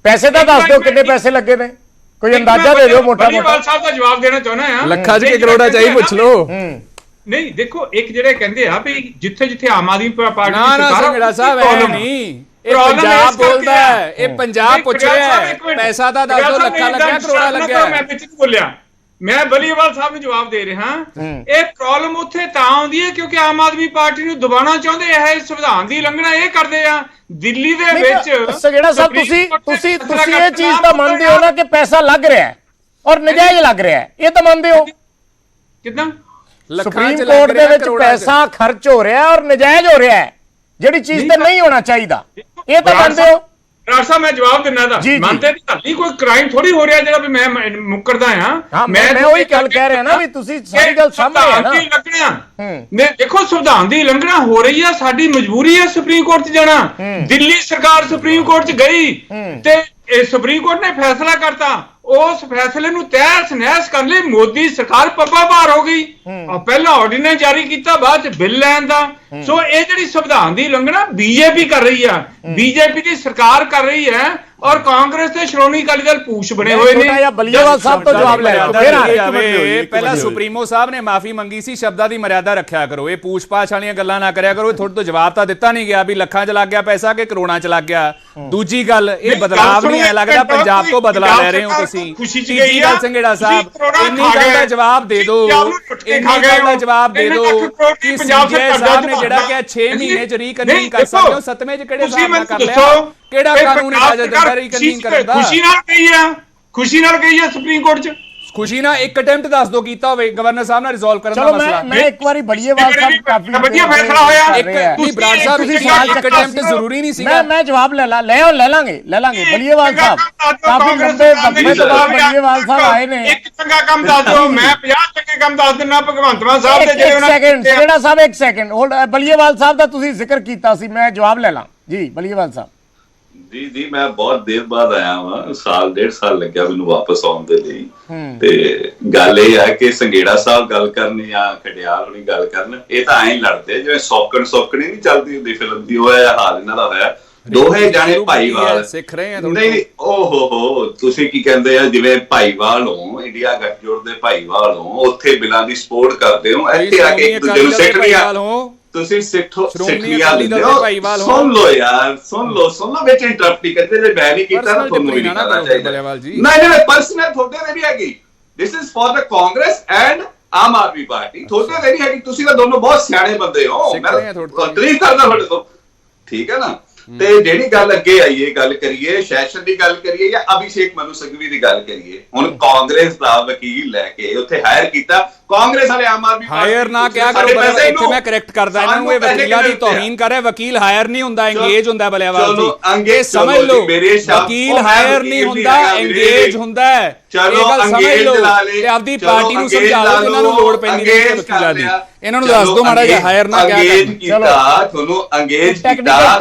ਪੈਸੇ ਦਾ ਦੱਸ ਦਿਓ ਕਿੰਨੇ ਪੈਸੇ ਲੱਗੇ ਨੇ, ਕੋਈ ਅੰਦਾਜ਼ਾ ਦੇ ਦਿਓ ਮੋਟਾ ਮੋਟਾ। ਸਾਹਿਬ ਦਾ ਜਵਾਬ ਦੇਣਾ ਚਾਹੁੰਦਾ ਆ। ਲੱਖਾਂ ਚ ਕਰੋੜਾਂ ਚਾਹੀ ਪੁੱਛ ਲਓ। ਨਹੀਂ ਦੇਖੋ, ਇੱਕ ਜਿਹੜੇ ਕਹਿੰਦੇ ਆ ਵੀ ਜਿੱਥੇ ਜਿੱਥੇ ਆਮ ਆਦਮੀ ਪਾਰਟੀ ਨਾ ਸੰਘੇੜਾ ਸਾਹਿਬ ਐ ਨਹੀਂ, ਇਹ ਪੰਜਾਬ ਬੋਲਦਾ ਹੈ, ਇਹ ਪੰਜਾਬ ਪੁੱਛ ਰਿਹਾ ਹੈ। ਪੈਸਾ ਦਾ ਦੱਸ ਦਿਓ, ਲੱਖਾਂ ਲੱਗਿਆ ਕਰੋੜਾਂ ਲੱਗਿਆ। ਮੈਂ ਵਿੱਚ ਨਹੀਂ ਬੋਲਿਆ, ਮੈਂ ਬਲੀਵਾਲ ਸਾਹਿਬ ਨੂੰ ਜਵਾਬ ਦੇ ਰਿਹਾ। ਇਹ ਪ੍ਰੋਬਲਮ ਉੱਥੇ ਤਾਂ ਆਉਂਦੀ ਹੈ ਕਿਉਂਕਿ ਆਮ ਆਦਮੀ ਪਾਰਟੀ ਨੂੰ ਦਬਾਉਣਾ ਚਾਹੁੰਦੇ ਇਹ ਸੰਵਿਧਾਨ ਦੀ ਉਲੰਘਣਾ ਇਹ ਕਰਦੇ ਆ। ਦਿੱਲੀ ਦੇ ਵਿੱਚ ਸੰਘੇੜਾ ਸਾਹਿਬ ਤੁਸੀਂ ਇਹ ਚੀਜ਼ ਤਾਂ ਮੰਨਦੇ ਹੋ ਨਾ ਕਿ ਪੈਸਾ ਲੱਗ ਰਿਹਾ ਹੈ ਔਰ ਨਜਾਇਜ਼ ਲੱਗ ਰਿਹਾ ਹੈ, ਇਹ ਤਾਂ ਮੰਨਦੇ ਹੋ? ਕਿਦਾਂ ਸੁਪਰੀਮ ਕੋਰਟ ਦੇ ਵਿੱਚ ਪੈਸਾ ਖਰਚ ਹੋ ਰਿਹਾ ਔਰ ਨਜਾਇਜ਼ ਹੋ ਰਿਹਾ ਹੈ, ਜਿਹੜੀ ਚੀਜ਼ ਤੇ ਨਹੀਂ ਹੋਣਾ ਚਾਹੀਦਾ, ਇਹ ਤਾਂ ਮੰਨਦੇ ਹੋ? ਡਾਕਟਰ ਸਾਹਿਬ ਮੈਂ ਜਵਾਬ ਦਿੰਦਾ ਦਾ ਮੰਨਦੇ ਨਹੀਂ, ਕੋਈ ਕ੍ਰਾਈਮ ਥੋੜੀ ਹੋ ਰਿਹਾ ਜਿਹੜਾ ਵੀ ਮੈਂ ਮੁਕਰਦਾ ਆ। ਮੈਂ ਉਹੀ ਗੱਲ ਕਹਿ ਰਿਹਾ ਨਾ ਵੀ ਤੁਸੀਂ ਸਾਰੀ ਗੱਲ ਸਾਹਮਣੇ ਹੈ ਨਾ। ਨੇ ਦੇਖੋ ਸੰਵਿਧਾਨ ਦੀ ਉਲੰਘਣਾ ਹੋ ਰਹੀ ਆ, ਸਾਡੀ ਮਜਬੂਰੀ ਹੈ ਸੁਪਰੀਮ ਕੋਰਟ 'ਚ ਜਾਣਾ। ਦਿੱਲੀ ਸਰਕਾਰ ਸੁਪਰੀਮ ਕੋਰਟ 'ਚ ਗਈ ਤੇ ਇਹ ਸੁਪਰੀਮ ਕੋਰਟ ਨੇ ਫੈਸਲਾ ਕਰਤਾ। ਉਸ ਫੈਸਲੇ ਨੂੰ ਤਹਿਸ ਨਹਿਸ ਕਰਨ ਲਈ ਮੋਦੀ ਸਰਕਾਰ ਪੱਬਾ ਭਾਰ ਹੋ ਗਈ। ਪਹਿਲਾਂ ਆਰਡੀਨੈਂਸ ਜਾਰੀ ਕੀਤਾ, ਬਾਅਦ ਚ ਬਿੱਲ ਲੈਣ ਦਾ। ਸੋ ਇਹ ਜਿਹੜੀ ਸੰਵਿਧਾਨ ਦੀ ਉਲੰਘਣਾ ਬੀਜੇਪੀ ਕਰ ਰਹੀ ਆ, ਬੀਜੇਪੀ ਦੀ ਸਰਕਾਰ ਕਰ ਰਹੀ ਹੈ ਔਰ ਕਾਂਗਰਸ ਤੇ ਸ਼੍ਰੋਮਣੀ ਅਕਾਲੀ ਦਲ ਪੂਛ ਬਣੇ ਹੋਏ ਨੇ। ਬਲੀਵਾਲ ਸਾਹਿਬ ਤੋਂ ਜਵਾਬ ਲੈ ਲਓ। ਪਹਿਲਾਂ ਸੁਪਰੀਮੋ ਸਾਹਿਬ ਨੇ ਮਾਫੀ ਮੰਗੀ ਸੀ, ਸ਼ਬਦਾਂ ਦੀ ਮਰਿਆਦਾ ਰੱਖਿਆ ਕਰੋ, ਇਹ ਪੂਛ-ਪਾਛ ਵਾਲੀਆਂ ਗੱਲਾਂ ਨਾ ਕਰਿਆ ਕਰੋ। ਤੁਹਾਡੇ ਤੋਂ ਜਵਾਬ ਤਾਂ ਦਿੱਤਾ ਨਹੀਂ ਗਿਆ ਵੀ ਲੱਖਾਂ 'ਚ ਲੱਗ ਗਿਆ ਪੈਸਾ ਕਿ ਕਰੋੜਾਂ 'ਚ ਲੱਗ ਗਿਆ। ਦੂਜੀ ਗੱਲ, ਇਹ ਬਦਲਾਵ ਨਹੀਂ ਹੈ ਲੱਗਦਾ ਪੰਜਾਬ ਤੋਂ ਬਦਲਾ ਲੈ ਰਹੇ ਹੋ ਤੁਸੀਂ। ਤੀਜੀ ਗੱਲ ਸੰਘੇੜਾ ਸਾਹਿਬ, ਇੰਨੀ ਗੱਲ ਦਾ ਜਵਾਬ ਦੇ ਦਿਓ, ਇੰਨੀ ਗੱਲ ਦਾ ਜਵਾਬ ਦੇ ਦਿਓ ਕਿ ਸੀਜੇ ਸਾਹਿਬ ਨੇ ਜਿਹੜਾ ਕਿ 6 ਮਹੀਨੇ 'ਚ ਰੀਕਨਵੀਨ ਕਰ ਸਕਦੇ ਹੋ, 7ਵੇਂ 'ਚ ਕਿਹੜੇ ਹਿਸਾਬ ਨਾਲ ਕਰ ਲਿਆ? ਕਿਹੜਾ ਕਾਨੂੰਨ ਇਜਾਜ਼ਤ ਦਿੰਦਾ ਰੀਕਨਵੀਨ ਕਰਨ ਦਾ? ਖੁਸ਼ੀ ਨਾਲ ਗਈ ਆ ਸੁਪਰੀਮ ਕੋਰਟ 'ਚ। ਖੁਸ਼ੀ ਨਾਲ ਇੱਕ ਅਟੈਂਪਟ ਦੱਸ ਦੋ ਕੀਤਾ ਹੋਵੇ ਗਵਰਨਰ ਸਾਹਿਬ ਨਾਲ ਰਿਜ਼ੋਲਵ ਕਰਨ ਦਾ ਮਸਲਾ। ਮੈਂ ਇੱਕ ਵਾਰੀ ਬਲੀਏਵਾਲ ਸਾਹਿਬ ਕਾਫੀ ਵਧੀਆ ਫੈਸਲਾ ਹੋਇਆ। ਨਹੀਂ ਬਰਾੜ ਸਾਹਿਬ, ਇੱਕ ਅਟੈਂਪਟ ਜ਼ਰੂਰੀ ਨਹੀਂ ਸੀਗਾ। ਮੈਂ ਜਵਾਬ ਲੈ ਲਾਂਗੇ ਬਲੀਏਵਾਲ ਸਾਹਿਬ ਕਾਫੀ ਲੰਬੇ ਤੋਂ ਬਾਅਦ ਬਲੀਏਵਾਲ ਸਾਹਿਬ ਆਏ ਨੇ। ਇੱਕ ਚੰਗਾ ਕੰਮ ਦੱਸ ਦਿਓ, ਮੈਂ 50 ਚੰਗੇ ਕੰਮ ਦੱਸ ਦਿੰਦਾ ਭਗਵੰਤ ਮਾਨ ਸਾਹਿਬ ਦੇ ਜਿਹੜੇ ਉਹਨਾਂ। ਸੰਘੇੜਾ ਸਾਹਿਬ ਇੱਕ ਸੈਕਿੰਡ ਹੋਲਡ। ਬਲੀਏਵਾਲ ਸਾਹਿਬ ਦਾ ਤੁਸੀਂ ਜ਼ਿਕਰ ਕੀਤਾ ਸੀ, ਮੈਂ ਜਵਾਬ ਲੈ ਲਾਂ ਜੀ। ਬਲੀਏਵਾਲ ਸਾਹਿਬ ਜੀ ਮੈਂ ਬਹੁਤ ਦੇਰ ਬਾਅਦ ਆਇਆ ਵਾਂ, ਸਾਲ 1.5 ਸਾਲ ਲੱਗਿਆ ਮੈਨੂੰ ਵਾਪਸ ਆਉਣ ਦੇ ਲਈ। ਤੇ ਗੱਲ ਇਹ ਹੈ ਕਿ ਸੰਘੇੜਾ ਸਾਹਿਬ ਗੱਲ ਕਰਨ ਜਾਂ ਖਡਿਆਲ ਹੋਣੀ ਗੱਲ ਕਰਨ, ਇਹ ਤਾਂ ਐਂ ਲੜਦੇ ਜਿਵੇਂ ਸੌਕਣੀ ਨਹੀਂ ਚੱਲਦੀ ਹੁੰਦੀ ਫਿਲਮ ਦੀ, ਉਹ ਹਾਲ ਇਹਨਾਂ ਦਾ ਹੋਇਆ। ਦੋਹੇ ਜਾਣੇ ਭਾਈਵਾਲ ਸਿੱਖ ਰਹੇ ਆ। ਨਹੀਂ ਓਹੋ ਤੁਸੀਂ ਕੀ ਕਹਿੰਦੇ ਆ, ਜਿਵੇਂ ਭਾਈਵਾਲ ਹੋ, ਇੰਡੀਆ ਗੱਠਜੋੜ ਦੇ ਭਾਈਵਾਲ ਹੋ, ਉੱਥੇ ਬਿਲਾਂ ਦੀ ਸਪੋਰਟ ਕਰਦੇ ਹੋ, ਇੱਥੇ ਆ ਕੇ ਇੱਕ ਦੂਜੇ ਨੂੰ ਸਿੱਖ ਲਿਆ। ਤੁਸੀਂ ਸਿੱਖਿਆ ਦਿੰਦੇ ਹੋ। ਸੁਣ ਲੋ ਯਾਰ, ਸੁਣ ਲੋ ਵਿੱਚ ਇੰਟਰਪਟ ਨਹੀਂ ਕਰਦੇ। ਜੇ ਮੈਂ ਨਹੀਂ ਕੀਤਾ ਤਾਂ ਤੁਹਾਨੂੰ ਵੀ ਨਹੀਂ ਕਰਨਾ ਚਾਹੀਦਾ। ਨਹੀਂ ਪਰਸਨਲ ਤੁਹਾਡੇ ਤੇ ਵੀ ਹੈਗੀ। This is for the Congress and Aam Aadmi party. ਤੁਹਾਡੇ ਤੇ ਵੀ ਹੈਗੀ। ਤੁਸੀਂ ਤਾਂ ਦੋਨੋਂ ਬਹੁਤ ਸਿਆਣੇ ਬੰਦੇ ਹੋ, ਮੈਂ ਤਾਰੀਫ ਕਰਦਾ ਤੁਹਾਡੇ ਤੋਂ, ਠੀਕ ਹੈ ਨਾ। ਤੇ ਜਿਹੜੀ ਗੱਲ ਅੱਗੇ ਆਈਏ, ਗੱਲ ਕਰੀਏ ਸੈਸ਼ਨ ਦੀ ਗੱਲ ਕਰੀਏ ਜਾਂ ਅਭਿਸ਼ੇਕ ਮਨੂ ਸੰਘਵੀ ਦੀ ਗੱਲ ਕਰੀਏ। ਹੁਣ ਕਾਂਗਰਸ ਦਾ ਵਕੀਲ ਲੈ ਕੇ ਉੱਥੇ ਹਾਇਰ ਕੀਤਾ, ਕਾਂਗਰਸ ਵਾਲੇ ਆਮ ਆਦਮੀ ਹਾਇਰ ਨਾ ਕਿਹਾ ਕਰੋ। ਇੱਥੇ ਮੈਂ ਕਰੈਕਟ ਕਰਦਾ ਇਹਨਾਂ ਨੂੰ, ਇਹ ਵਕੀਲਾਂ ਦੀ ਤੋਹੀਨ ਕਰ ਰਿਹਾ। ਵਕੀਲ ਹਾਇਰ ਨਹੀਂ ਹੁੰਦਾ, ਇੰਗੇਜ ਹੁੰਦਾ। ਬਲਿਆਵਾਲ ਜੀ ਇਹ ਸਮਝ ਲਓ, ਵਕੀਲ ਹਾਇਰ ਨਹੀਂ ਹੁੰਦਾ, ਇੰਗੇਜ ਹੁੰਦਾ। ਚਲੋ ਅੰਗੇਜ ਲਾ ਲੇ ਤੇ ਆਪਦੀ ਪਾਰਟੀ ਨੂੰ ਸਮਝਾ ਲਓ, ਇਹਨਾਂ ਨੂੰ ਲੋੜ ਪੈਂਦੀ ਹੈ ਵਕੀਲਾਂ ਦੀ। ਇਹਨਾਂ ਨੂੰ ਦੱਸ ਦਿਓ ਮਾੜਾ ਜਿਹਾ ਹਾਇਰ ਨਾ ਕਿਹਾ ਕਰ। ਤੁਹਾਨੂੰ ਅੰਗੇਜ ਕੀਤਾ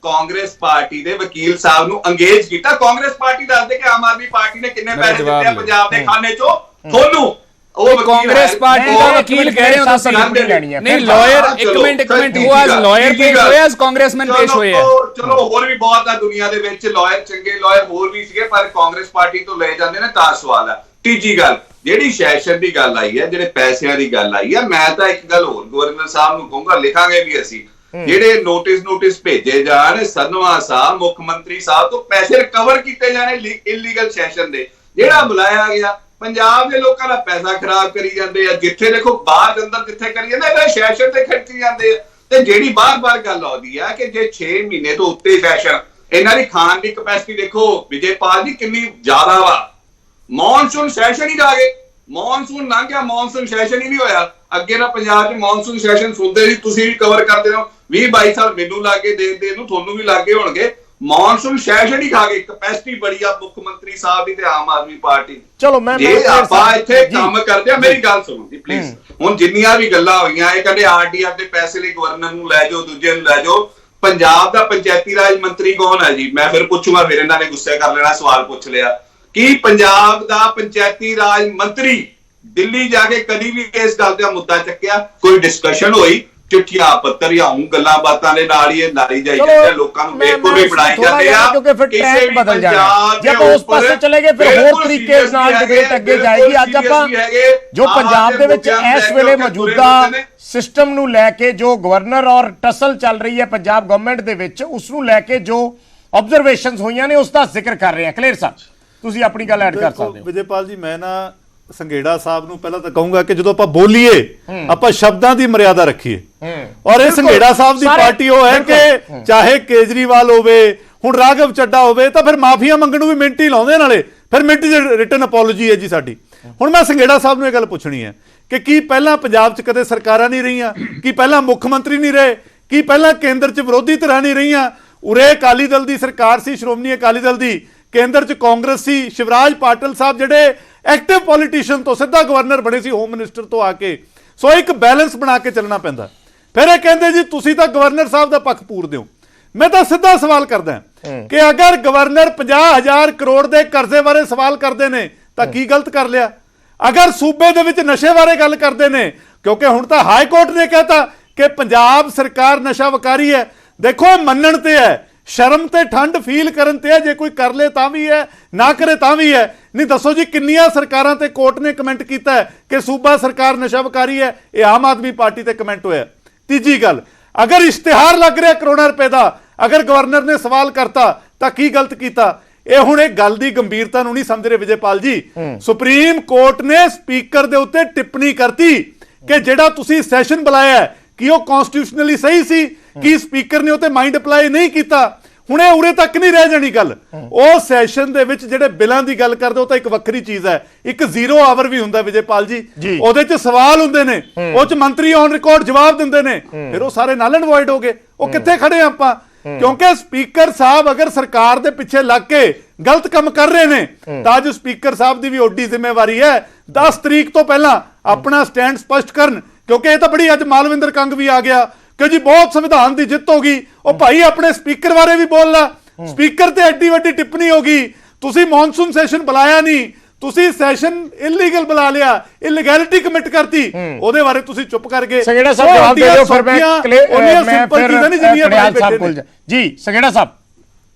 ਕਾਂਗਰਸ ਪਾਰਟੀ ਦੇ ਵਕੀਲ ਸਾਹਿਬ ਨੂੰ ਅੰਗੇਜ ਕੀਤਾ। ਕਾਂਗਰਸ ਪਾਰਟੀ ਦੱਸਦੇ ਕਿ ਆਮ ਆਦਮੀ ਪਾਰਟੀ ਨੇ ਕਿੰਨੇ ਪੈਸੇ ਦਿੱਤੇ ਆ ਪੰਜਾਬ ਦੇ ਖਾਨੇ ਚੋਂ ਤੁਹਾਨੂੰ। ਉਹ ਕਾਂਗਰਸ ਪਾਰਟੀ ਦਾ ਵਕੀਲ ਕਹਿ ਰਹੇ ਹੋ ਤੁਸੀਂ। ਨਹੀਂ ਲਾਇਰ, ਇੱਕ ਮਿੰਟ ਉਹ ਅੱਜ ਲਾਇਰ ਪੇਸ਼ ਹੋਇਆ, ਅੱਜ ਕਾਂਗਰਸਮੈਨ ਪੇਸ਼ ਹੋਏ ਆ। ਚਲੋ ਹੋਰ ਵੀ ਬਹੁਤ ਆ ਦੁਨੀਆ ਦੇ ਵਿੱਚ ਲਾਇਰ, ਚੰਗੇ ਲਾਇਰ ਹੋਰ ਵੀ ਸੀਗੇ, ਪਰ ਕਾਂਗਰਸ ਪਾਰਟੀ ਤੋਂ ਲੈ ਜਾਂਦੇ ਨੇ ਤਾਂ ਸਵਾਲ ਹੈ। ਤੀਜੀ ਗੱਲ, ਜਿਹੜੀ ਸੈਸ਼ਨ ਦੀ ਗੱਲ ਆਈ ਹੈ, ਜਿਹੜੇ ਪੈਸਿਆਂ ਦੀ ਗੱਲ ਆਈ ਹੈ, ਮੈਂ ਤਾਂ ਇੱਕ ਗੱਲ ਹੋਰ ਗਵਰਨਰ ਸਾਹਿਬ ਨੂੰ ਕਹੂੰਗਾ, ਲਿਖਾਂਗੇ ਵੀ ਅਸੀਂ ਜਿਹੜੇ ਨੋਟਿਸ ਭੇਜੇ ਜਾਣ ਸੰਧਵਾ ਸਾਹਿਬ, ਮੁੱਖ ਮੰਤਰੀ ਸਾਹਿਬ ਤੋਂ ਪੈਸੇ ਰਿਕਵਰ ਕੀਤੇ ਜਾਣੇ ਇਲੀਗਲ ਸੈਸ਼ਨ ਦੇ। ਜਿਹੜਾ ਬੁਲਾਇਆ ਗਿਆ ਪੰਜਾਬ ਦੇ ਲੋਕਾਂ ਦਾ ਪੈਸਾ ਖਰਾਬ ਕਰੀ ਜਾਂਦੇ ਆ, ਜਿੱਥੇ ਦੇਖੋ ਬਾਹਰ ਅੰਦਰ ਜਿੱਥੇ ਕਰੀ ਜਾਂਦੇ ਇਹ ਸੈਸ਼ਨ ਤੇ ਖਰਚੀ ਜਾਂਦੇ ਆ। ਤੇ ਜਿਹੜੀ ਬਾਰ-ਬਾਰ ਗੱਲ ਆਉਂਦੀ ਆ ਕਿ ਜੇ 6 ਮਹੀਨੇ ਤੋਂ ਉੱਤੇ ਸੈਸ਼ਨ, ਇਹਨਾਂ ਦੀ ਖਾਣ ਦੀ ਕਪੈਸਿਟੀ ਦੇਖੋ ਵਿਜੇਪਾਲ ਜੀ ਕਿੰਨੀ ਜ਼ਿਆਦਾ ਵਾ। ਮੌਨਸੂਨ ਸੈਸ਼ਨ ਹੀ ਜਾ ਗਏ, ਮੌਨਸੂਨ ਲੰਘ ਗਿਆ, ਮੌਨਸੂਨ ਸੈਸ਼ਨ ਹੀ ਨਹੀਂ ਹੋਇਆ। ਅੱਗੇ ਨਾ ਪੰਜਾਬ 'ਚ ਮੌਨਸੂਨ ਸੈਸ਼ਨ ਸੁਣਦੇ ਸੀ, ਤੁਸੀਂ ਵੀ ਕਵਰ ਕਰਦੇ ਹੋ, 20-22 ਸਾਲ ਮੈਨੂੰ ਲੱਗੇ ਦੇ ਨੂੰ, ਤੁਹਾਨੂੰ ਵੀ ਲੱਗੇ ਹੋਣਗੇ। ਮੌਨਸੂਨ ਸੈਸ਼ਨ ਹੀ ਖਾ ਗਏ, ਕਪੈਸਿਟੀ ਬੜੀ ਆ ਮੁੱਖ ਮੰਤਰੀ ਸਾਹਿਬ ਦੀ ਤੇ ਆਮ ਆਦਮੀ ਪਾਰਟੀ। ਚਲੋ ਮੈਂ ਆਪਾਂ ਇੱਥੇ ਕੰਮ ਕਰਦੇ ਆ, ਮੇਰੀ ਗੱਲ ਸੁਣੋ ਜੀ ਪਲੀਜ਼। ਹੁਣ ਜਿੰਨੀਆਂ ਵੀ ਗੱਲਾਂ ਹੋਈਆਂ, ਇਹ ਕਹਿੰਦੇ ਆਰਡੀਐਫ ਦੇ ਪੈਸੇ ਲਈ ਗਵਰਨਰ ਨੂੰ ਲੈ ਜਾਓ, ਦੂਜੇ ਨੂੰ ਲੈ ਜਾਓ। ਪੰਜਾਬ ਦਾ ਪੰਚਾਇਤੀ ਰਾਜ ਮੰਤਰੀ ਕੌਣ ਹੈ ਜੀ? ਮੈਂ ਫਿਰ ਪੁੱਛੂਗਾ, ਫਿਰ ਇਹਨਾਂ ਨੇ ਗੁੱਸੇ ਕਰ ਲੈਣਾ, ਸਵਾਲ ਪੁੱਛ ਲਿਆ। ਕੀ ਪੰਜਾਬ ਦਾ ਪੰਚਾਇਤੀ ਰਾਜ ਮੰਤਰੀ ਦਿੱਲੀ ਜਾ ਕੇ ਕਦੀ ਵੀ ਇਸ ਗੱਲ ਦਾ ਮੁੱਦਾ ਚੱਕਿਆ? ਕੋਈ ਡਿਸਕਸ਼ਨ ਹੋਈ? ਚਿੱਠੀਆਂ ਪੱਤਰ ਜਾਂ ਗੱਲਾਂ ਬਾਤਾਂ ਦੇ ਨਾਲ ਹੀ ਇਹ ਨਾਰੀ ਜਾਈ ਜਾਂਦੇ, ਲੋਕਾਂ ਨੂੰ ਬੇਵਕੂਫ ਵੀ ਬਣਾਈ ਜਾਂਦੇ ਆ। ਕਿਉਂਕਿ ਫਿਰ ਟ੍ਰੈਕ ਬਦਲ ਜਾਣਾ, ਜੇ ਆਪਾਂ ਉਸ ਪਾਸੇ ਚਲੇ ਗਏ ਫਿਰ ਹੋਰ ਤਰੀਕੇ ਨਾਲ ਡਿਬੇਟ ਅੱਗੇ ਜਾਏਗੀ। ਅੱਜ ਆਪਾਂ ਜੋ ਪੰਜਾਬ ਦੇ ਵਿੱਚ ਇਸ ਵੇਲੇ ਮੌਜੂਦਾ ਸਿਸਟਮ ਨੂੰ ਲੈ ਕੇ ਜੋ ਗਵਰਨਰ ਔਰ ਟਸਲ ਚੱਲ ਰਹੀ ਹੈ ਪੰਜਾਬ ਗਵਰਨਮੈਂਟ ਦੇ ਵਿੱਚ, ਉਸ ਨੂੰ ਲੈ ਕੇ ਜੋ ਆਬਜ਼ਰਵੇਸ਼ਨਸ ਹੋਈਆਂ ਨੇ ਉਸ ਦਾ ਜ਼ਿਕਰ ਕਰ ਰਹੇ ਹਾਂ। ਕਲੀਅਰ ਸਾਹਿਬ, ਤੁਸੀਂ ਆਪਣੀ ਗੱਲ ਐਡ ਕਰ ਸਕਦੇ ਹੋ। ਵਿਜੇਪਾਲ ਜੀ, ਮੈਂ ਨਾ ਸੰਘੇੜਾ ਸਾਹਿਬ ਨੂੰ ਪਹਿਲਾਂ ਤਾਂ ਕਹੂੰਗਾ ਕਿ ਜਦੋਂ ਆਪਾਂ ਬੋਲੀਏ ਆਪਾਂ ਸ਼ਬਦਾਂ ਦੀ ਮਰਿਆਦਾ ਰੱਖੀਏ। ਔਰ ਇਹ ਸੰਘੇੜਾ ਸਾਹਿਬ ਦੀ ਪਾਰਟੀ ਉਹ ਹੈ ਕਿ ਚਾਹੇ ਕੇਜਰੀਵਾਲ ਹੋਵੇ, ਹੁਣ ਰਾਘਵ ਚੱਡਾ ਹੋਵੇ, ਤਾਂ ਫਿਰ ਮਾਫੀਆ ਮੰਗਣ ਨੂੰ ਵੀ ਮਿੰਟ ਹੀ ਲਾਉਂਦੇ, ਨਾਲੇ ਫਿਰ ਮਿੰਟ 'ਚ ਰਿਟਨ ਅਪੋਲੋਜੀ ਹੈ ਜੀ ਸਾਡੀ। ਹੁਣ ਮੈਂ ਸੰਘੇੜਾ ਸਾਹਿਬ ਨੂੰ ਇਹ ਗੱਲ ਪੁੱਛਣੀ ਹੈ ਕਿ ਕੀ ਪਹਿਲਾਂ ਪੰਜਾਬ 'ਚ ਕਦੇ ਸਰਕਾਰਾਂ ਨਹੀਂ ਰਹੀਆਂ? ਕੀ ਪਹਿਲਾਂ ਮੁੱਖ ਮੰਤਰੀ ਨਹੀਂ ਰਹੇ? ਕੀ ਪਹਿਲਾਂ ਕੇਂਦਰ 'ਚ ਵਿਰੋਧੀ ਧਿਰਾਂ ਨਹੀਂ ਰਹੀਆਂ? ਉਰੇ ਅਕਾਲੀ ਦਲ ਦੀ ਸਰਕਾਰ ਸੀ, ਸ਼੍ਰੋਮਣੀ ਅਕਾਲੀ ਦਲ ਦੀ, ਕੇਂਦਰ 'ਚ ਕਾਂਗਰਸ ਸੀ, ਸ਼ਿਵਰਾਜ ਪਾਟਿਲ ਸਾਹਿਬ ਜਿਹੜੇ ਐਕਟਿਵ ਪੋਲੀਟੀਸ਼ੀਅਨ ਤੋਂ ਸਿੱਧਾ ਗਵਰਨਰ ਬਣੇ ਸੀ, ਹੋਮ ਮਿਨਿਸਟਰ ਤੋਂ ਆ ਕੇ। ਸੋ ਇੱਕ ਬੈਲੈਂਸ ਬਣਾ ਕੇ ਚੱਲਣਾ ਪੈਂਦਾ। ਫਿਰ ਇਹ ਕਹਿੰਦੇ ਜੀ ਤੁਸੀਂ ਤਾਂ ਗਵਰਨਰ ਸਾਹਿਬ ਦਾ ਪੱਖ ਪੂਰਦੇ ਹੋ। ਮੈਂ ਤਾਂ ਸਿੱਧਾ ਸਵਾਲ ਕਰਦਾ ਕਿ ਅਗਰ ਗਵਰਨਰ 50,000 ਕਰੋੜ ਦੇ ਕਰਜ਼ੇ ਬਾਰੇ ਸਵਾਲ ਕਰਦੇ ਨੇ ਤਾਂ ਕੀ ਗਲਤ ਕਰ ਲਿਆ? ਅਗਰ ਸੂਬੇ ਦੇ ਵਿੱਚ ਨਸ਼ੇ ਬਾਰੇ ਗੱਲ ਕਰਦੇ ਨੇ, ਕਿਉਂਕਿ ਹੁਣ ਤਾਂ ਹਾਈ ਕੋਰਟ ਨੇ ਕਹਿਤਾ ਕਿ ਪੰਜਾਬ ਸਰਕਾਰ ਨਸ਼ਾ ਵਕਾਰੀ ਹੈ। ਦੇਖੋ, ਮੰਨਣ ਤੇ ਹੈ, ਸ਼ਰਮ ਤੇ ਠੰਡ ਫੀਲ ਕਰਨ ਤੇ ਹੈ। ਜੇ ਕੋਈ ਕਰ ਲੇ ਤਾਂ ਵੀ ਹੈ, ਨਾ ਕਰੇ ਤਾਂ ਵੀ ਹੈ। ਨਹੀਂ ਦੱਸੋ ਜੀ, ਕਿੰਨੀਆਂ ਸਰਕਾਰਾਂ ਤੇ ਕੋਰਟ ਨੇ ਕਮੈਂਟ ਕੀਤਾ ਹੈ ਕਿ ਸੂਬਾ ਸਰਕਾਰ ਨਸ਼ਾ ਵਕਾਰੀ ਹੈ? ਇਹ ਆਮ ਆਦਮੀ ਪਾਰਟੀ ਤੇ ਕਮੈਂਟ ਹੋਇਆ। ਤੀਜੀ ਗੱਲ, ਅਗਰ ਇਸ਼ਤਿਹਾਰ ਲੱਗ ਰਿਹਾ ਕਰੋੜਾਂ ਰੁਪਏ ਦਾ, ਅਗਰ ਗਵਰਨਰ ਨੇ ਸਵਾਲ ਕਰਤਾ ਤਾਂ ਕੀ ਗਲਤ ਕੀਤਾ? ਇਹ ਹੁਣ ਇਹ ਗੱਲ ਦੀ ਗੰਭੀਰਤਾ ਨੂੰ ਨਹੀਂ ਸਮਝ ਰਹੇ ਵਿਜੇਪਾਲ ਜੀ। ਸੁਪਰੀਮ ਕੋਰਟ ਨੇ ਸਪੀਕਰ ਦੇ ਉੱਤੇ ਟਿੱਪਣੀ ਕਰਤੀ ਕਿ ਜਿਹੜਾ ਤੁਸੀਂ ਸੈਸ਼ਨ ਬੁਲਾਇਆ ਕਿ ਉਹ ਕਨਸਟੀਟਿਊਸ਼ਨਲੀ ਸਹੀ ਸੀ, ਕਿ ਸਪੀਕਰ ਨੇ ਉਹ ਤੇ ਮਾਈਂਡ ਅਪਲਾਈ ਨਹੀਂ ਕੀਤਾ। ਹੁਣ ਇਹ ਉਰੇ ਤੱਕ ਨਹੀਂ ਰਹਿ ਜਾਣੀ ਗੱਲ। ਉਹ ਸੈਸ਼ਨ ਦੇ ਵਿੱਚ ਜਿਹੜੇ ਬਿੱਲਾਂ ਦੀ ਗੱਲ ਕਰਦੇ ਉਹ ਤਾਂ ਇੱਕ ਵੱਖਰੀ ਚੀਜ਼ ਹੈ। ਇੱਕ 0 ਆਵਰ ਵੀ ਹੁੰਦਾ ਵਿਜੇਪਾਲ ਜੀ, ਉਹਦੇ 'ਚ ਸਵਾਲ ਹੁੰਦੇ ਨੇ, ਉਹ 'ਚ ਮੰਤਰੀ ਔਨ ਰਿਕਾਰਡ ਜਵਾਬ ਦਿੰਦੇ ਨੇ, ਫਿਰ ਉਹ ਸਾਰੇ ਨਲ ਐਂਡ ਵੋਇਡ ਹੋ ਗਏ। ਉਹ ਕਿੱਥੇ ਖੜੇ ਆਪਾਂ? ਕਿਉਂਕਿ ਸਪੀਕਰ ਸਾਹਿਬ ਅਗਰ ਸਰਕਾਰ ਦੇ ਪਿੱਛੇ ਲੱਗ ਕੇ ਗਲਤ ਕੰਮ ਕਰ ਰਹੇ ਨੇ ਤਾਂ ਅੱਜ ਸਪੀਕਰ ਸਾਹਿਬ ਦੀ ਵੀ ਓਡੀ ਜ਼ਿੰਮੇਵਾਰੀ ਹੈ 10 ਤਰੀਕ ਤੋਂ ਪਹਿਲਾਂ ਆਪਣਾ ਸਟੈਂਡ ਸਪਸ਼ਟ ਕਰਨ। ਕਿਉਂਕਿ ਇਹ ਤਾਂ ਬੜੀ ਅੱਜ ਮਾਲਵਿੰਦਰ ਕੰਗ ਵੀ ਆ ਗਿਆ ਕਿ ਜੀ ਬਹੁਤ ਸੰਵਿਧਾਨ ਦੀ ਜਿੱਤ ਹੋ ਗਈ। ਉਹ ਭਾਈ ਆਪਣੇ ਸਪੀਕਰ ਬਾਰੇ ਵੀ ਬੋਲ ਲਾ। ਸਪੀਕਰ ਤੇ ਐਡੀ ਵੱਡੀ ਟਿੱਪਣੀ ਹੋ ਗਈ, ਤੁਸੀਂ ਮੌਨਸੂਨ ਸੈਸ਼ਨ ਬੁਲਾਇਆ ਨਹੀਂ, ਤੁਸੀਂ ਸੈਸ਼ਨ ਇਲੀਗਲ ਬੁਲਾ ਲਿਆ, ਇਲੀਗੈਲਿਟੀ ਕਮਿਟ ਕਰਤੀ, ਉਹਦੇ ਬਾਰੇ ਤੁਸੀਂ ਚੁੱਪ ਕਰ ਗਏ। ਸੰਘੇੜਾ ਸਾਹਿਬ ਜਵਾਬ ਦੇ ਦਿਓ, ਫਿਰ ਮੈਂ ਫਿਰ ਜੀ ਸੰਘੇੜਾ ਸਾਹਿਬ।